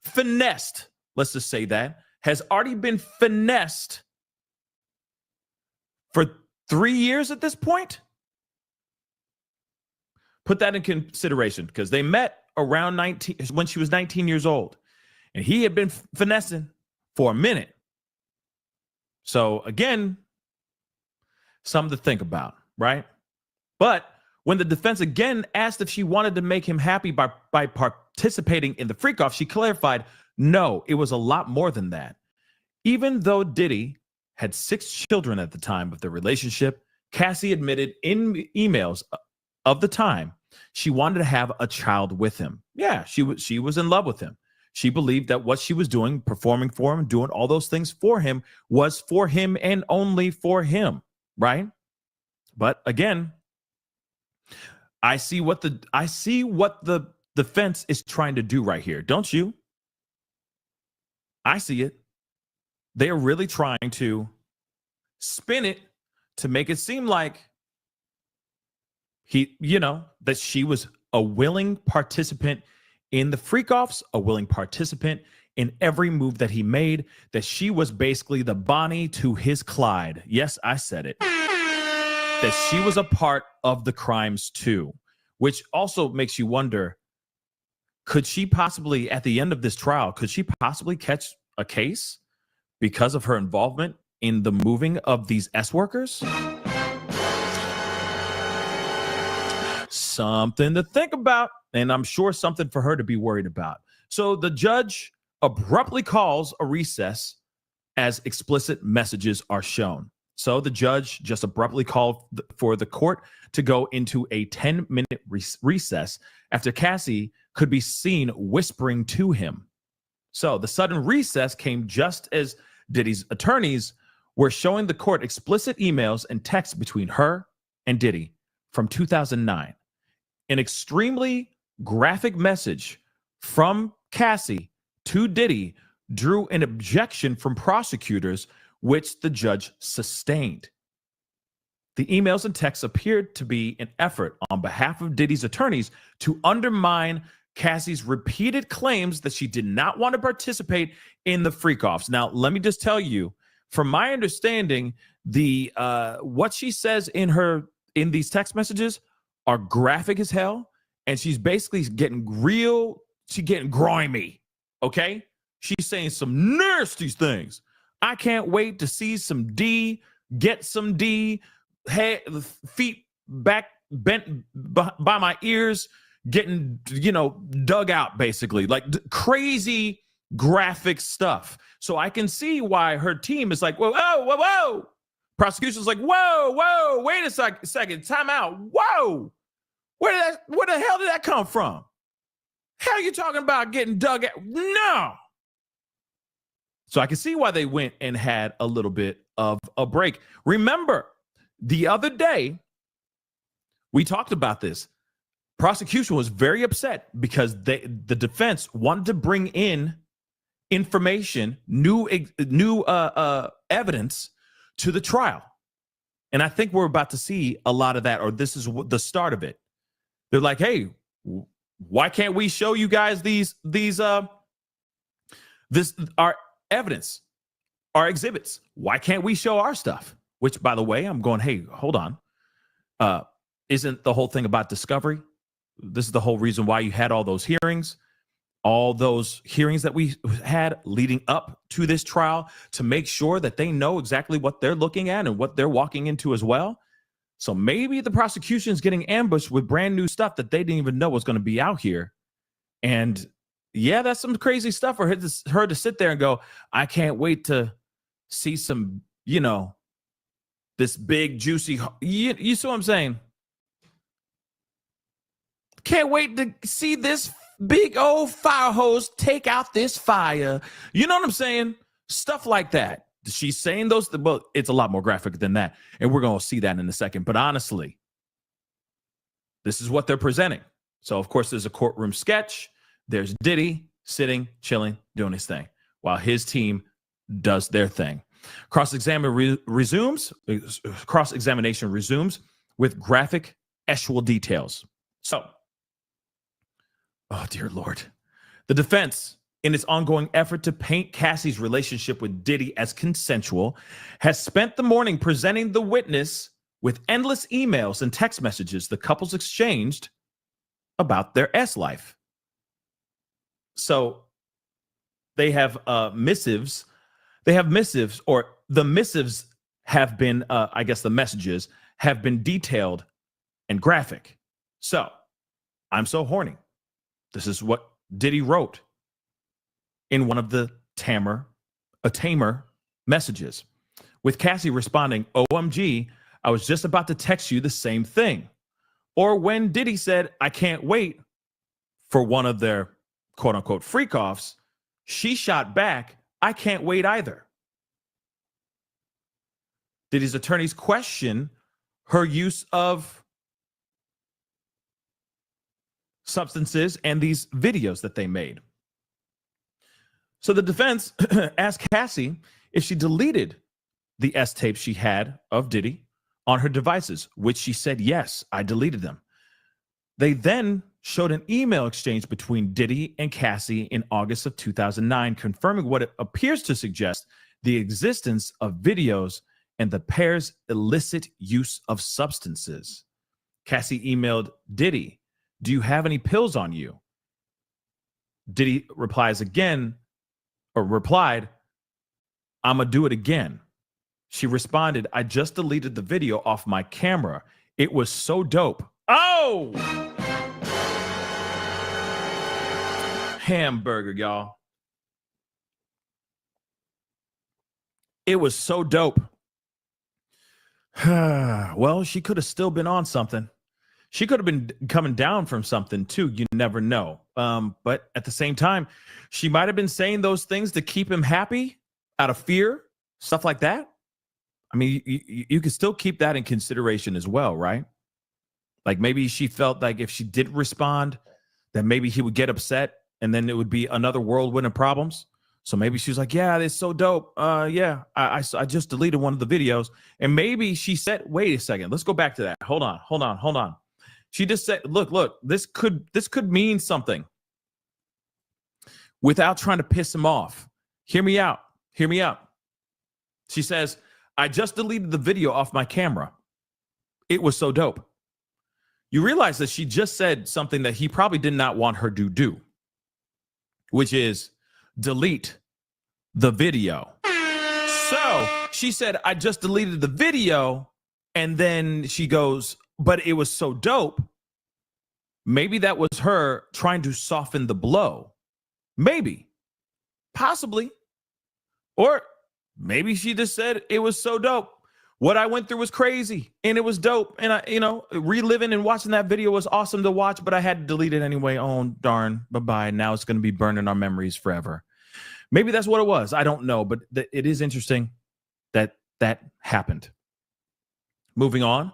finessed. Let's just say that has already been finessed for 3 years at this point. Put that in consideration, because they met around 19 when she was 19 years old, and he had been finessing for a minute. So again, something to think about, right? But when the defense again asked if she wanted to make him happy by participating in the freak-off, she clarified, no, it was a lot more than that. Even though Diddy had 6 children at the time of the relationship, Cassie admitted in emails of the time she wanted to have a child with him. Yeah, she was in love with him. She believed that what she was doing, performing for him, doing all those things for him, was for him and only for him, right? But again, I see what the defense is trying to do right here. Don't you? I see it. They are really trying to spin it to make it seem like that she was a willing participant in the freak-offs, a willing participant in every move that he made, that she was basically the Bonnie to his Clyde. Yes, I said it. That she was a part of the crimes too, which also makes you wonder, could she possibly, at the end of this trial, could she possibly catch a case because of her involvement in the moving of these S-workers? Something to think about, and I'm sure something for her to be worried about. So the judge abruptly calls a recess as explicit messages are shown. So the judge just abruptly called for the court to go into a 10-minute recess after Cassie could be seen whispering to him. So the sudden recess came just as Diddy's attorneys were showing the court explicit emails and texts between her and Diddy from 2009. An extremely graphic message from Cassie to Diddy drew an objection from prosecutors, which the judge sustained. The emails and texts appeared to be an effort on behalf of Diddy's attorneys to undermine Cassie's repeated claims that she did not want to participate in the freak-offs. Now, let me just tell you, from my understanding, the what she says in these text messages are graphic as hell, and she's basically getting grimy, okay? She's saying some nasty things. I can't wait to see some D, get some D, head, feet back bent by my ears, getting, dug out, basically. Like crazy graphic stuff. So I can see why her team is like, whoa. Prosecution's like, whoa, wait a second, time out. Whoa. Where the hell did that come from? Hell you talking about getting dug out? No. So I can see why they went and had a little bit of a break. Remember, the other day, we talked about this. Prosecution was very upset because the defense wanted to bring in information, new evidence to the trial. And I think we're about to see a lot of that, or this is the start of it. They're like, hey, why can't we show you guys our evidence, our exhibits? Why can't we show our stuff? Which, by the way, I'm going, hey, hold on. Isn't the whole thing about discovery? This is the whole reason why you had all those hearings that we had leading up to this trial, to make sure that they know exactly what they're looking at and what they're walking into as well. So maybe the prosecution is getting ambushed with brand new stuff that they didn't even know was going to be out here. And yeah, that's some crazy stuff for her to sit there and go, I can't wait to see some, this big juicy, you see what I'm saying? Can't wait to see this big old fire hose take out this fire. You know what I'm saying? Stuff like that. She's saying those, but it's a lot more graphic than that. And we're going to see that in a second. But honestly, this is what they're presenting. So, of course, there's a courtroom sketch. There's Diddy sitting, chilling, doing his thing while his team does their thing. Cross-examination resumes with graphic actual details. So, oh, dear Lord. The defense, in its ongoing effort to paint Cassie's relationship with Diddy as consensual, has spent the morning presenting the witness with endless emails and text messages the couples exchanged about their S-life. So they have missives. They have missives, or the missives have been, the messages have been detailed and graphic. So, I'm so horny. This is what Diddy wrote in one of the Tamer messages, with Cassie responding, OMG, I was just about to text you the same thing. Or when Diddy said, I can't wait for one of their quote unquote freak-offs, she shot back, I can't wait either. Diddy's attorneys question her use of substances and these videos that they made. So the defense asked Cassie if she deleted the S tapes she had of Diddy on her devices, which she said, yes, I deleted them. They then showed an email exchange between Diddy and Cassie in August of 2009, confirming what it appears to suggest the existence of videos and the pair's illicit use of substances. Cassie emailed Diddy, do you have any pills on you? Diddy replied, I'm gonna do it again. She responded, I just deleted the video off my camera. It was so dope. Oh! Hamburger, y'all. It was so dope. Well, she could have still been on something. She could have been coming down from something too. You never know. But at the same time, she might have been saying those things to keep him happy out of fear, stuff like that. I mean, you can still keep that in consideration as well, right? Like maybe she felt like if she didn't respond, then maybe he would get upset and then it would be another whirlwind of problems. So maybe she was like, yeah, it's so dope. Yeah, I just deleted one of the videos. And maybe she said, wait a second, let's go back to that. Hold on. She just said, look, this could mean something without trying to piss him off. Hear me out. She says, I just deleted the video off my camera. It was so dope. You realize that she just said something that he probably did not want her to do, which is delete the video. So she said, I just deleted the video. And then she goes, but it was so dope. Maybe that was her trying to soften the blow. Maybe, possibly. Or maybe she just said it was so dope. What I went through was crazy and it was dope. And reliving and watching that video was awesome to watch, but I had to delete it anyway. Oh, darn. Bye-bye. Now it's going to be burning our memories forever. Maybe that's what it was. I don't know, but it is interesting that happened. Moving on.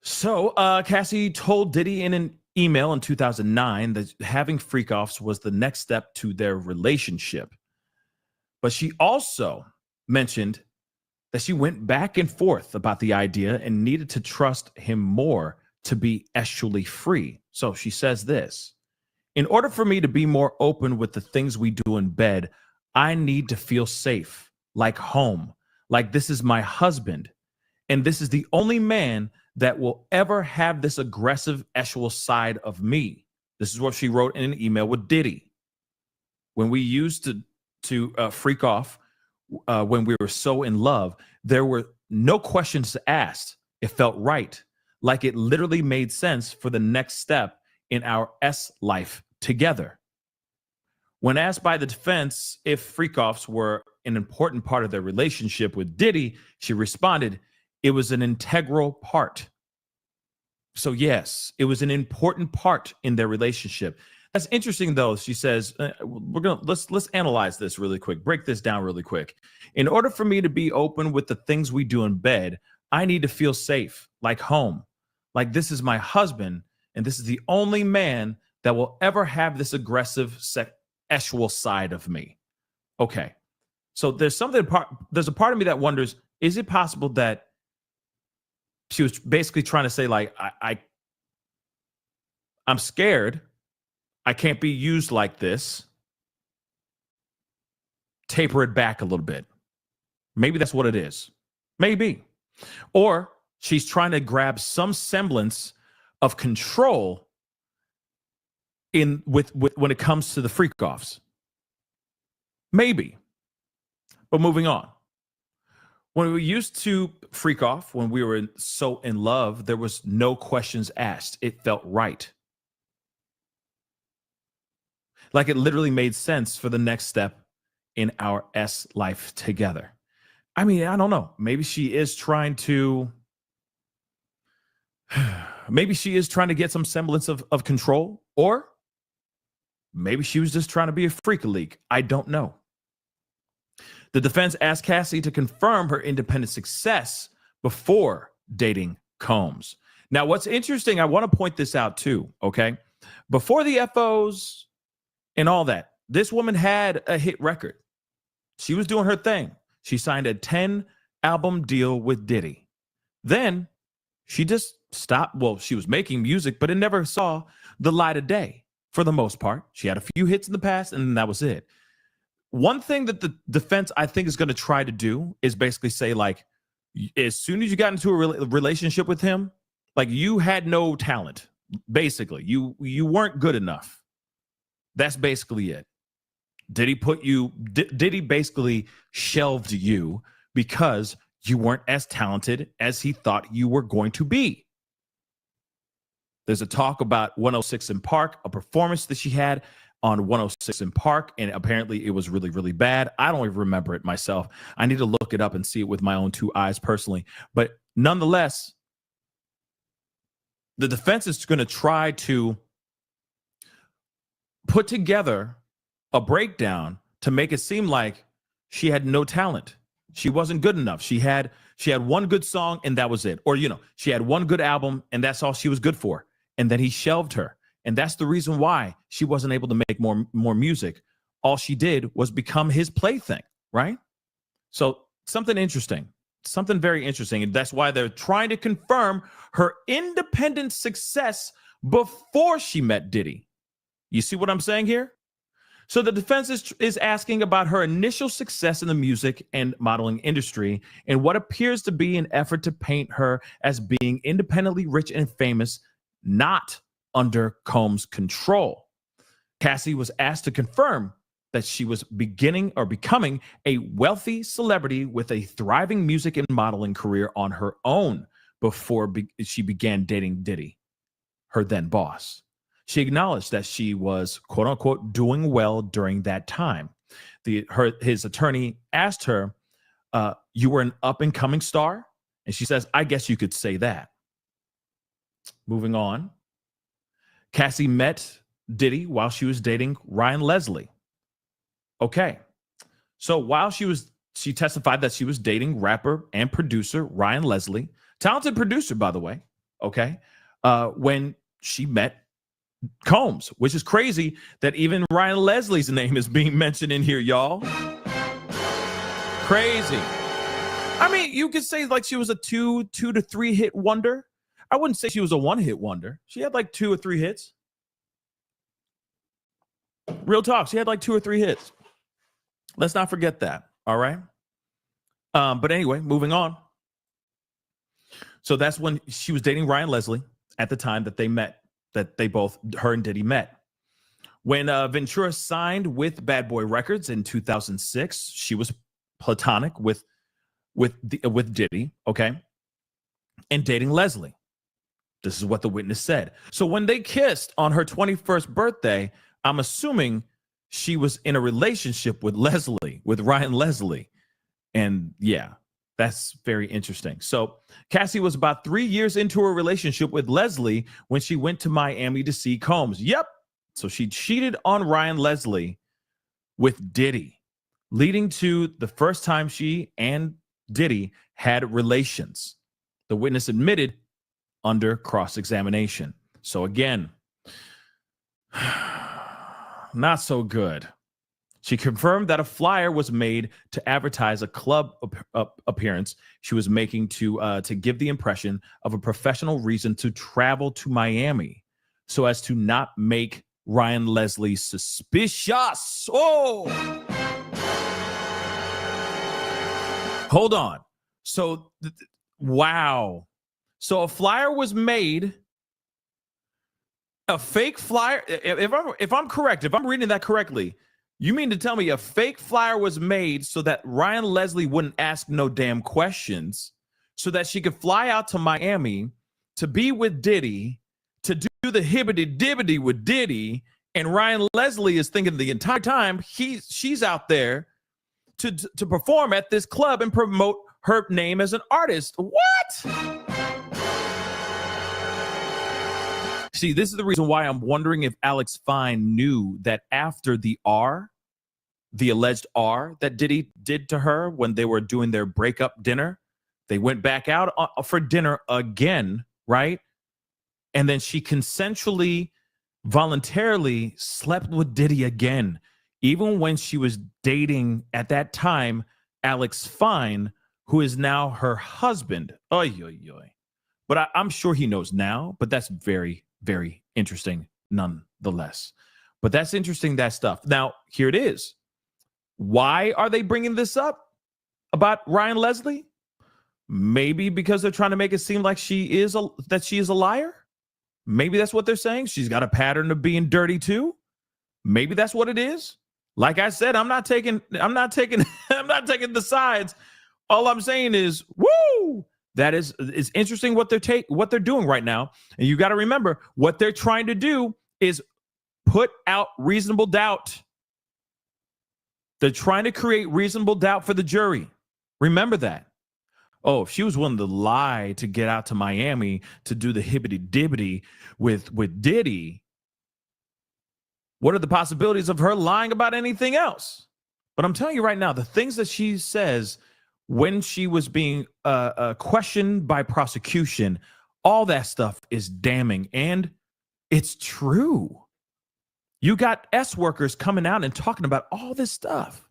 So Cassie told Diddy in an email in 2009 that having freak-offs was the next step to their relationship. But she also mentioned that she went back and forth about the idea and needed to trust him more to be actually free. So she says this: in order for me to be more open with the things we do in bed, I need to feel safe, like home, like this is my husband. And this is the only man that will ever have this aggressive sexual side of me. This is what she wrote in an email with Diddy. When we used to freak off, when we were so in love, there were no questions asked. It felt right, like it literally made sense for the next step in our S life together. When asked by the defense if freak-offs were an important part of their relationship with Diddy, she responded, it was an integral part. So yes, it was an important part in their relationship. That's interesting, though. She says, let's analyze this really quick, break this down really quick. In order for me to be open with the things we do in bed, I need to feel safe, like home, like this is my husband, and this is the only man that will ever have this aggressive sexual side of me. Okay, so there's a part of me that wonders, is it possible that she was basically trying to say, like, I'm scared. I can't be used like this. Taper it back a little bit. Maybe that's what it is. Maybe. Or she's trying to grab some semblance of control with when it comes to the freak-offs. Maybe. But moving on. When we used to freak off, when we were so in love, there was no questions asked. It felt right. Like it literally made sense for the next step in our S life together. I mean, I don't know. Maybe she is trying to get some semblance of control, or maybe she was just trying to be a freak leak. I don't know. The defense asked Cassie to confirm her independent success before dating Combs. Now, what's interesting, I want to point this out too, okay? Before the FOs and all that, this woman had a hit record. She was doing her thing. She signed a 10-album deal with Diddy. Then she just stopped. Well, she was making music, but it never saw the light of day for the most part. She had a few hits in the past, and that was it. One thing that the defense, I think, is going to try to do is basically say, like, as soon as you got into a relationship with him, like, you had no talent. Basically, you weren't good enough. That's basically it. Diddy basically shelved you because you weren't as talented as he thought you were going to be. There's a talk about 106 in Park, a performance that she had on 106 in Park, and apparently it was really, really bad. I don't even remember it myself. I need to look it up and see it with my own two eyes personally. But nonetheless, the defense is going to try to put together a breakdown to make it seem like she had no talent. She wasn't good enough. She had one good song and that was it. Or, she had one good album and that's all she was good for. And then he shelved her. And that's the reason why she wasn't able to make more music. All she did was become his plaything, right? So something interesting, something very interesting. And that's why they're trying to confirm her independent success before she met Diddy. You see what I'm saying here? So the defense is asking about her initial success in the music and modeling industry and what appears to be an effort to paint her as being independently rich and famous, not under Combs' control. Cassie was asked to confirm that she was becoming a wealthy celebrity with a thriving music and modeling career on her own before she began dating Diddy, her then boss. She acknowledged that she was, quote unquote, doing well during that time. His attorney asked her, you were an up and coming star? And she says, I guess you could say that. Moving on. Cassie met Diddy while she was dating Ryan Leslie. Okay. So while she testified that she was dating rapper and producer Ryan Leslie, talented producer, by the way. Okay. When she met Combs, which is crazy that even Ryan Leslie's name is being mentioned in here, y'all. Crazy. I mean, you could say like she was a two to three hit wonder. I wouldn't say she was a one hit wonder. She had like 2 or 3 hits. Real talk. She had like 2 or 3 hits. Let's not forget that. All right. But anyway, moving on. So that's when she was dating Ryan Leslie at the time that they met. Her and Diddy met. When Ventura signed with Bad Boy Records in 2006, she was platonic with Diddy, okay, and dating Leslie. This is what the witness said. So when they kissed on her 21st birthday, I'm assuming she was in a relationship with Ryan Leslie. And yeah, that's very interesting. So Cassie was about 3 years into a relationship with Leslie when she went to Miami to see Combs. Yep. So she cheated on Ryan Leslie with Diddy, leading to the first time she and Diddy had relations. The witness admitted under cross-examination. So again, not so good. She confirmed that a flyer was made to advertise a club appearance she was making to give the impression of a professional reason to travel to Miami so as to not make Ryan Leslie suspicious. Oh! Hold on. So, wow. So a flyer was made, a fake flyer. If I'm correct, if I'm reading that correctly, you mean to tell me a fake flyer was made so that Ryan Leslie wouldn't ask no damn questions, so that she could fly out to Miami to be with Diddy, to do the hibbity-dibbity with Diddy, and Ryan Leslie is thinking the entire time she's out there to perform at this club and promote her name as an artist. What? See, this is the reason why I'm wondering if Alex Fine knew that after the alleged R that Diddy did to her when they were doing their breakup dinner, they went back out for dinner again, right? And then she consensually, voluntarily slept with Diddy again, even when she was dating at that time Alex Fine, who is now her husband. Oy, oy, oy. But I'm sure he knows now, but that's very, very interesting nonetheless. But that's interesting, that stuff. Now, here it is. Why are they bringing this up about Ryan Leslie? Maybe because they're trying to make it seem like she is a liar. Maybe that's what they're saying. She's got a pattern of being dirty too. Maybe that's what it is. Like I said, I'm not taking the sides. All I'm saying is, woo! That is interesting what they're doing right now. And you got to remember, what they're trying to do is put out reasonable doubt. They're trying to create reasonable doubt for the jury. Remember that. Oh, if she was willing to lie to get out to Miami to do the hibbity-dibbity with Diddy, what are the possibilities of her lying about anything else? But I'm telling you right now, the things that she says when she was being questioned by prosecution, all that stuff is damning, and it's true. You got S workers coming out and talking about all this stuff,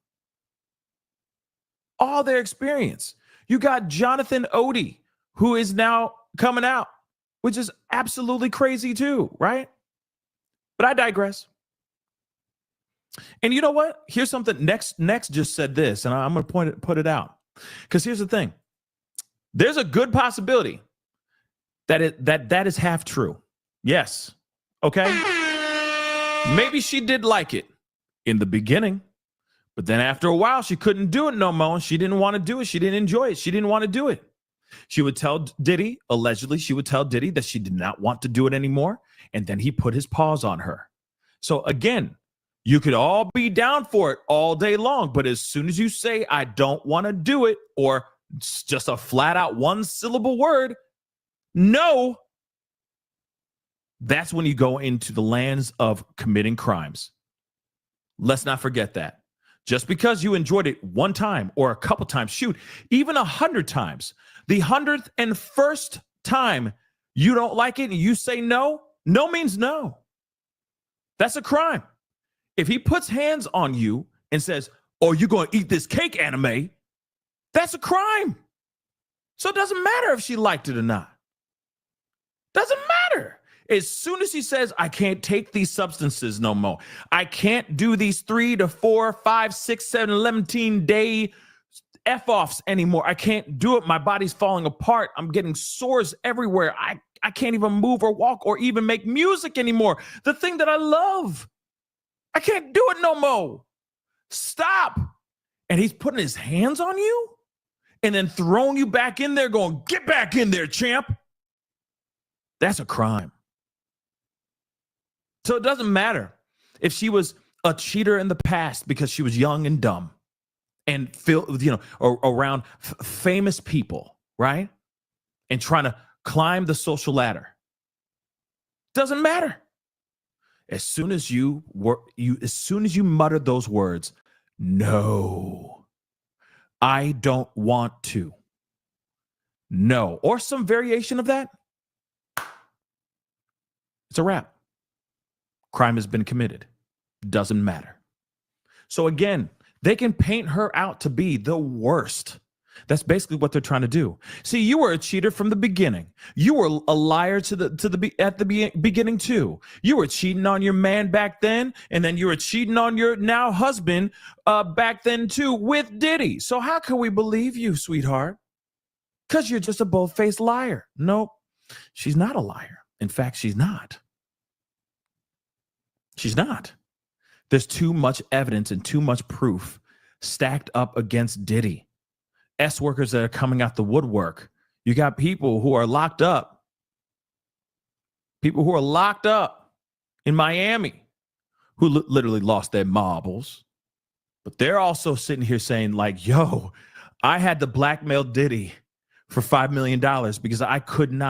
all their experience. You got Jonathan Odie, who is now coming out, which is absolutely crazy too, right? But I digress. And you know what? Here's something. Next just said this, and I'm going to put it out. Because here's the thing. There's a good possibility that is half true. Yes. Okay? Maybe she did like it in the beginning, but then after a while, she couldn't do it no more. And she didn't want to do it. She didn't enjoy it. She didn't want to do it. She would tell Diddy, allegedly, she would tell Diddy that she did not want to do it anymore. And then he put his paws on her. So again, you could all be down for it all day long. But as soon as you say, I don't want to do it, or it's just a flat out one syllable word, no, that's when you go into the lands of committing crimes. Let's not forget that. Just because you enjoyed it one time or a couple times, shoot, even 100 times, the 101st time you don't like it and you say no, no means no. That's a crime. If he puts hands on you and says, oh, you're going to eat this cake, anime, that's a crime. So it doesn't matter if she liked it or not. Doesn't matter. As soon as he says, I can't take these substances no more. I can't do these 3 to 4, 5, 6, 7, 11 day F-offs anymore. I can't do it. My body's falling apart. I'm getting sores everywhere. I can't even move or walk or even make music anymore. The thing that I love. I can't do it no more. Stop. And he's putting his hands on you and then throwing you back in there going, get back in there, champ. That's a crime. So it doesn't matter if she was a cheater in the past because she was young and dumb and around famous people, right? And trying to climb the social ladder. Doesn't matter. As soon as you mutter those words, no, I don't want to. No, or some variation of that, it's a wrap. Crime has been committed. Doesn't matter. So again, they can paint her out to be the worst. That's basically what they're trying to do. See, you were a cheater from the beginning. You were a liar at the beginning too. You were cheating on your man back then, and then you were cheating on your now husband back then too with Diddy. So how can we believe you, sweetheart? Because you're just a bold-faced liar. Nope, she's not a liar. In fact, she's not. She's not. There's too much evidence and too much proof stacked up against Diddy. S workers that are coming out the woodwork. You got people who are locked up. People who are locked up in Miami who literally lost their marbles. But they're also sitting here saying like, yo, I had to blackmail Diddy for $5 million because I couldn't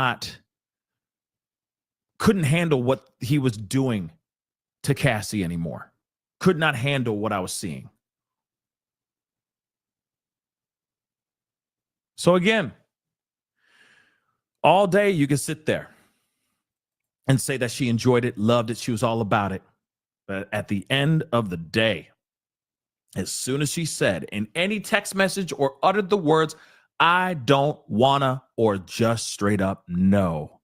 handle what he was doing to Cassie anymore. Could not handle what I was seeing. So again, all day you can sit there and say that she enjoyed it, loved it, she was all about it. But at the end of the day, as soon as she said in any text message or uttered the words, I don't wanna, or just straight up no,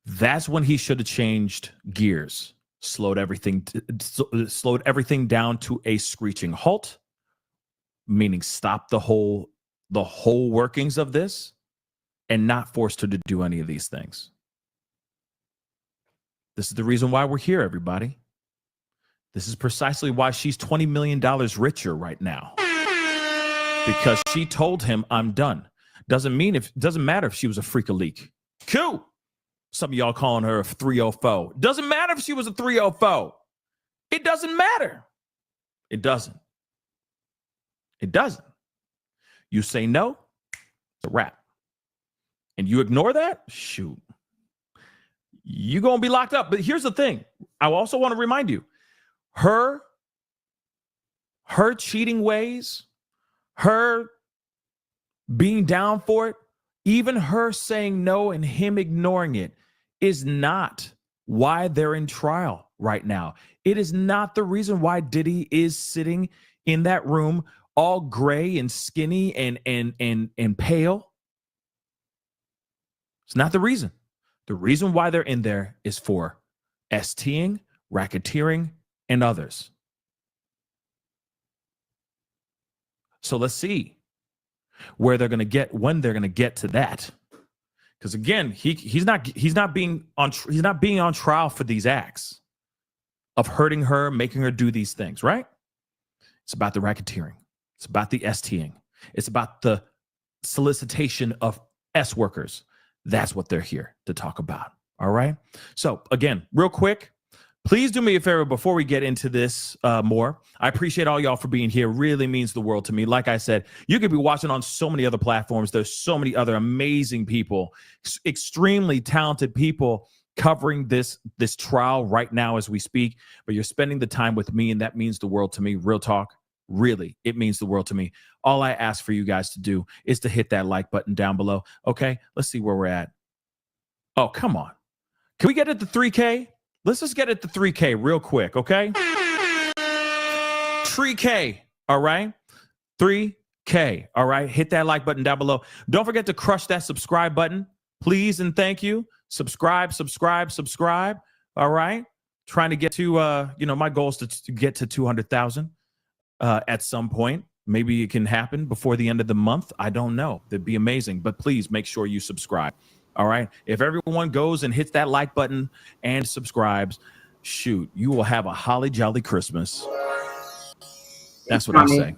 that's when he should have changed gears, slowed everything down to a screeching halt, meaning stop the whole workings of this and not forced her to do any of these things. This is the reason why we're here, everybody. This is precisely why she's $20 million richer right now. Because she told him, I'm done. Doesn't matter if she was a freak of leak. Cool. Some of y'all calling her a 304. Doesn't matter if she was a 304. It doesn't matter. It doesn't. It doesn't. You say no, it's a wrap. And you ignore that, shoot, you're going to be locked up. But here's the thing. I also want to remind you, her cheating ways, her being down for it, even her saying no and him ignoring it is not why they're in trial right now. It is not the reason why Diddy is sitting in that room all gray and skinny and pale. It's not the reason. The reason why they're in there is for STing, racketeering, and others. So let's see where they're going to get, when they're going to get to that. Because again, he's not being on trial for these acts of hurting her, making her do these things, right? It's about the racketeering. It's about the STing. It's about the solicitation of S workers. That's what they're here to talk about. All right. So again, real quick, please do me a favor before we get into this more. I appreciate all y'all for being here. Really means the world to me. Like I said, you could be watching on so many other platforms. There's so many other amazing people, extremely talented people covering this trial right now as we speak. But you're spending the time with me, and that means the world to me. Real talk. Really, it means the world to me. All I ask for you guys to do is to hit that like button down below. Okay, let's see where we're at. Oh, come on. Can we get it to 3K? Let's just get it to 3K real quick, okay? 3K, all right? 3K, all right? Hit that like button down below. Don't forget to crush that subscribe button, please and thank you. Subscribe, all right? Trying to get to, my goal is to get to 200,000. At some point. Maybe it can happen before the end of the month. I don't know. That'd be amazing. But please make sure you subscribe. All right. If everyone goes and hits that like button and subscribes, shoot, you will have a holly jolly Christmas. That's what I say.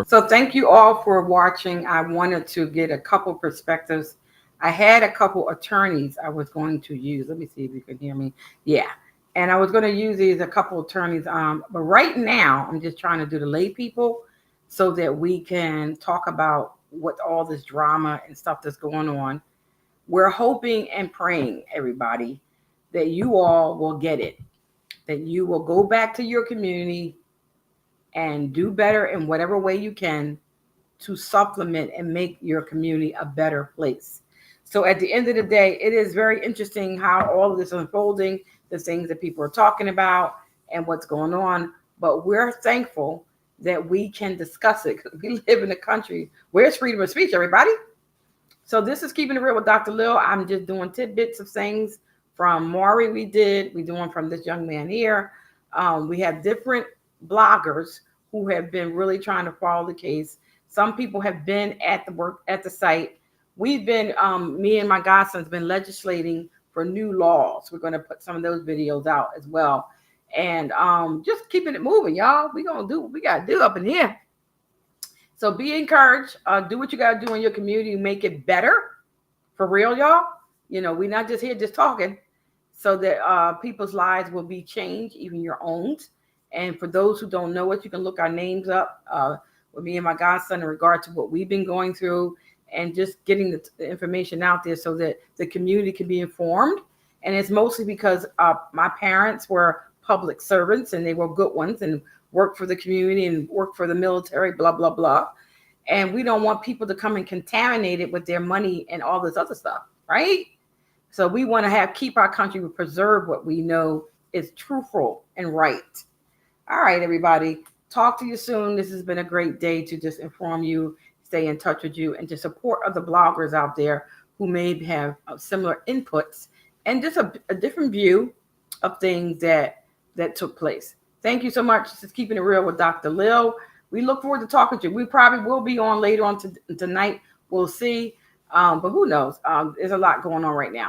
So thank you all for watching. I wanted to get a couple perspectives. I had a couple attorneys I was going to use. Let me see if you can hear me. Yeah. And I was going to use these a couple attorneys. But right now, I'm just trying to do the lay people so that we can talk about what all this drama and stuff that's going on. We're hoping and praying, everybody, that you all will get it, that you will go back to your community and do better in whatever way you can to supplement and make your community a better place. So at the end of the day, it is very interesting how all of this is unfolding, the things that people are talking about and what's going on. But we're thankful that we can discuss it because we live in a country where it's freedom of speech, everybody. So this is Keeping It Real with Dr. Lil. I'm just doing tidbits of things from Maury we're doing from this young man here. We have different bloggers who have been really trying to follow the case. Some people have been at the site. We've been, me and my godson's been legislating for new laws. We're going to put some of those videos out as well. And just keeping it moving, y'all. We're going to do what we got to do up in here. So be encouraged. Do what you got to do in your community. Make it better. For real, y'all. We're not just here just talking. So that people's lives will be changed, even your own. And for those who don't know it, you can look our names up with me and my godson in regard to what we've been going through. And just getting the information out there so that the community can be informed. And it's mostly because my parents were public servants and they were good ones and worked for the community and worked for the military, blah, blah, blah. And we don't want people to come and contaminate it with their money and all this other stuff, right? So we want to keep our country, preserve what we know is truthful and right. All right, everybody. Talk to you soon. This has been a great day to just inform you, stay in touch with you, and to support other bloggers out there who may have similar inputs and just a different view of things that took place. Thank you so much. This is Keeping It Real with Dr. Lil. We look forward to talking to you. We probably will be on later on tonight. We'll see. But who knows? There's a lot going on right now.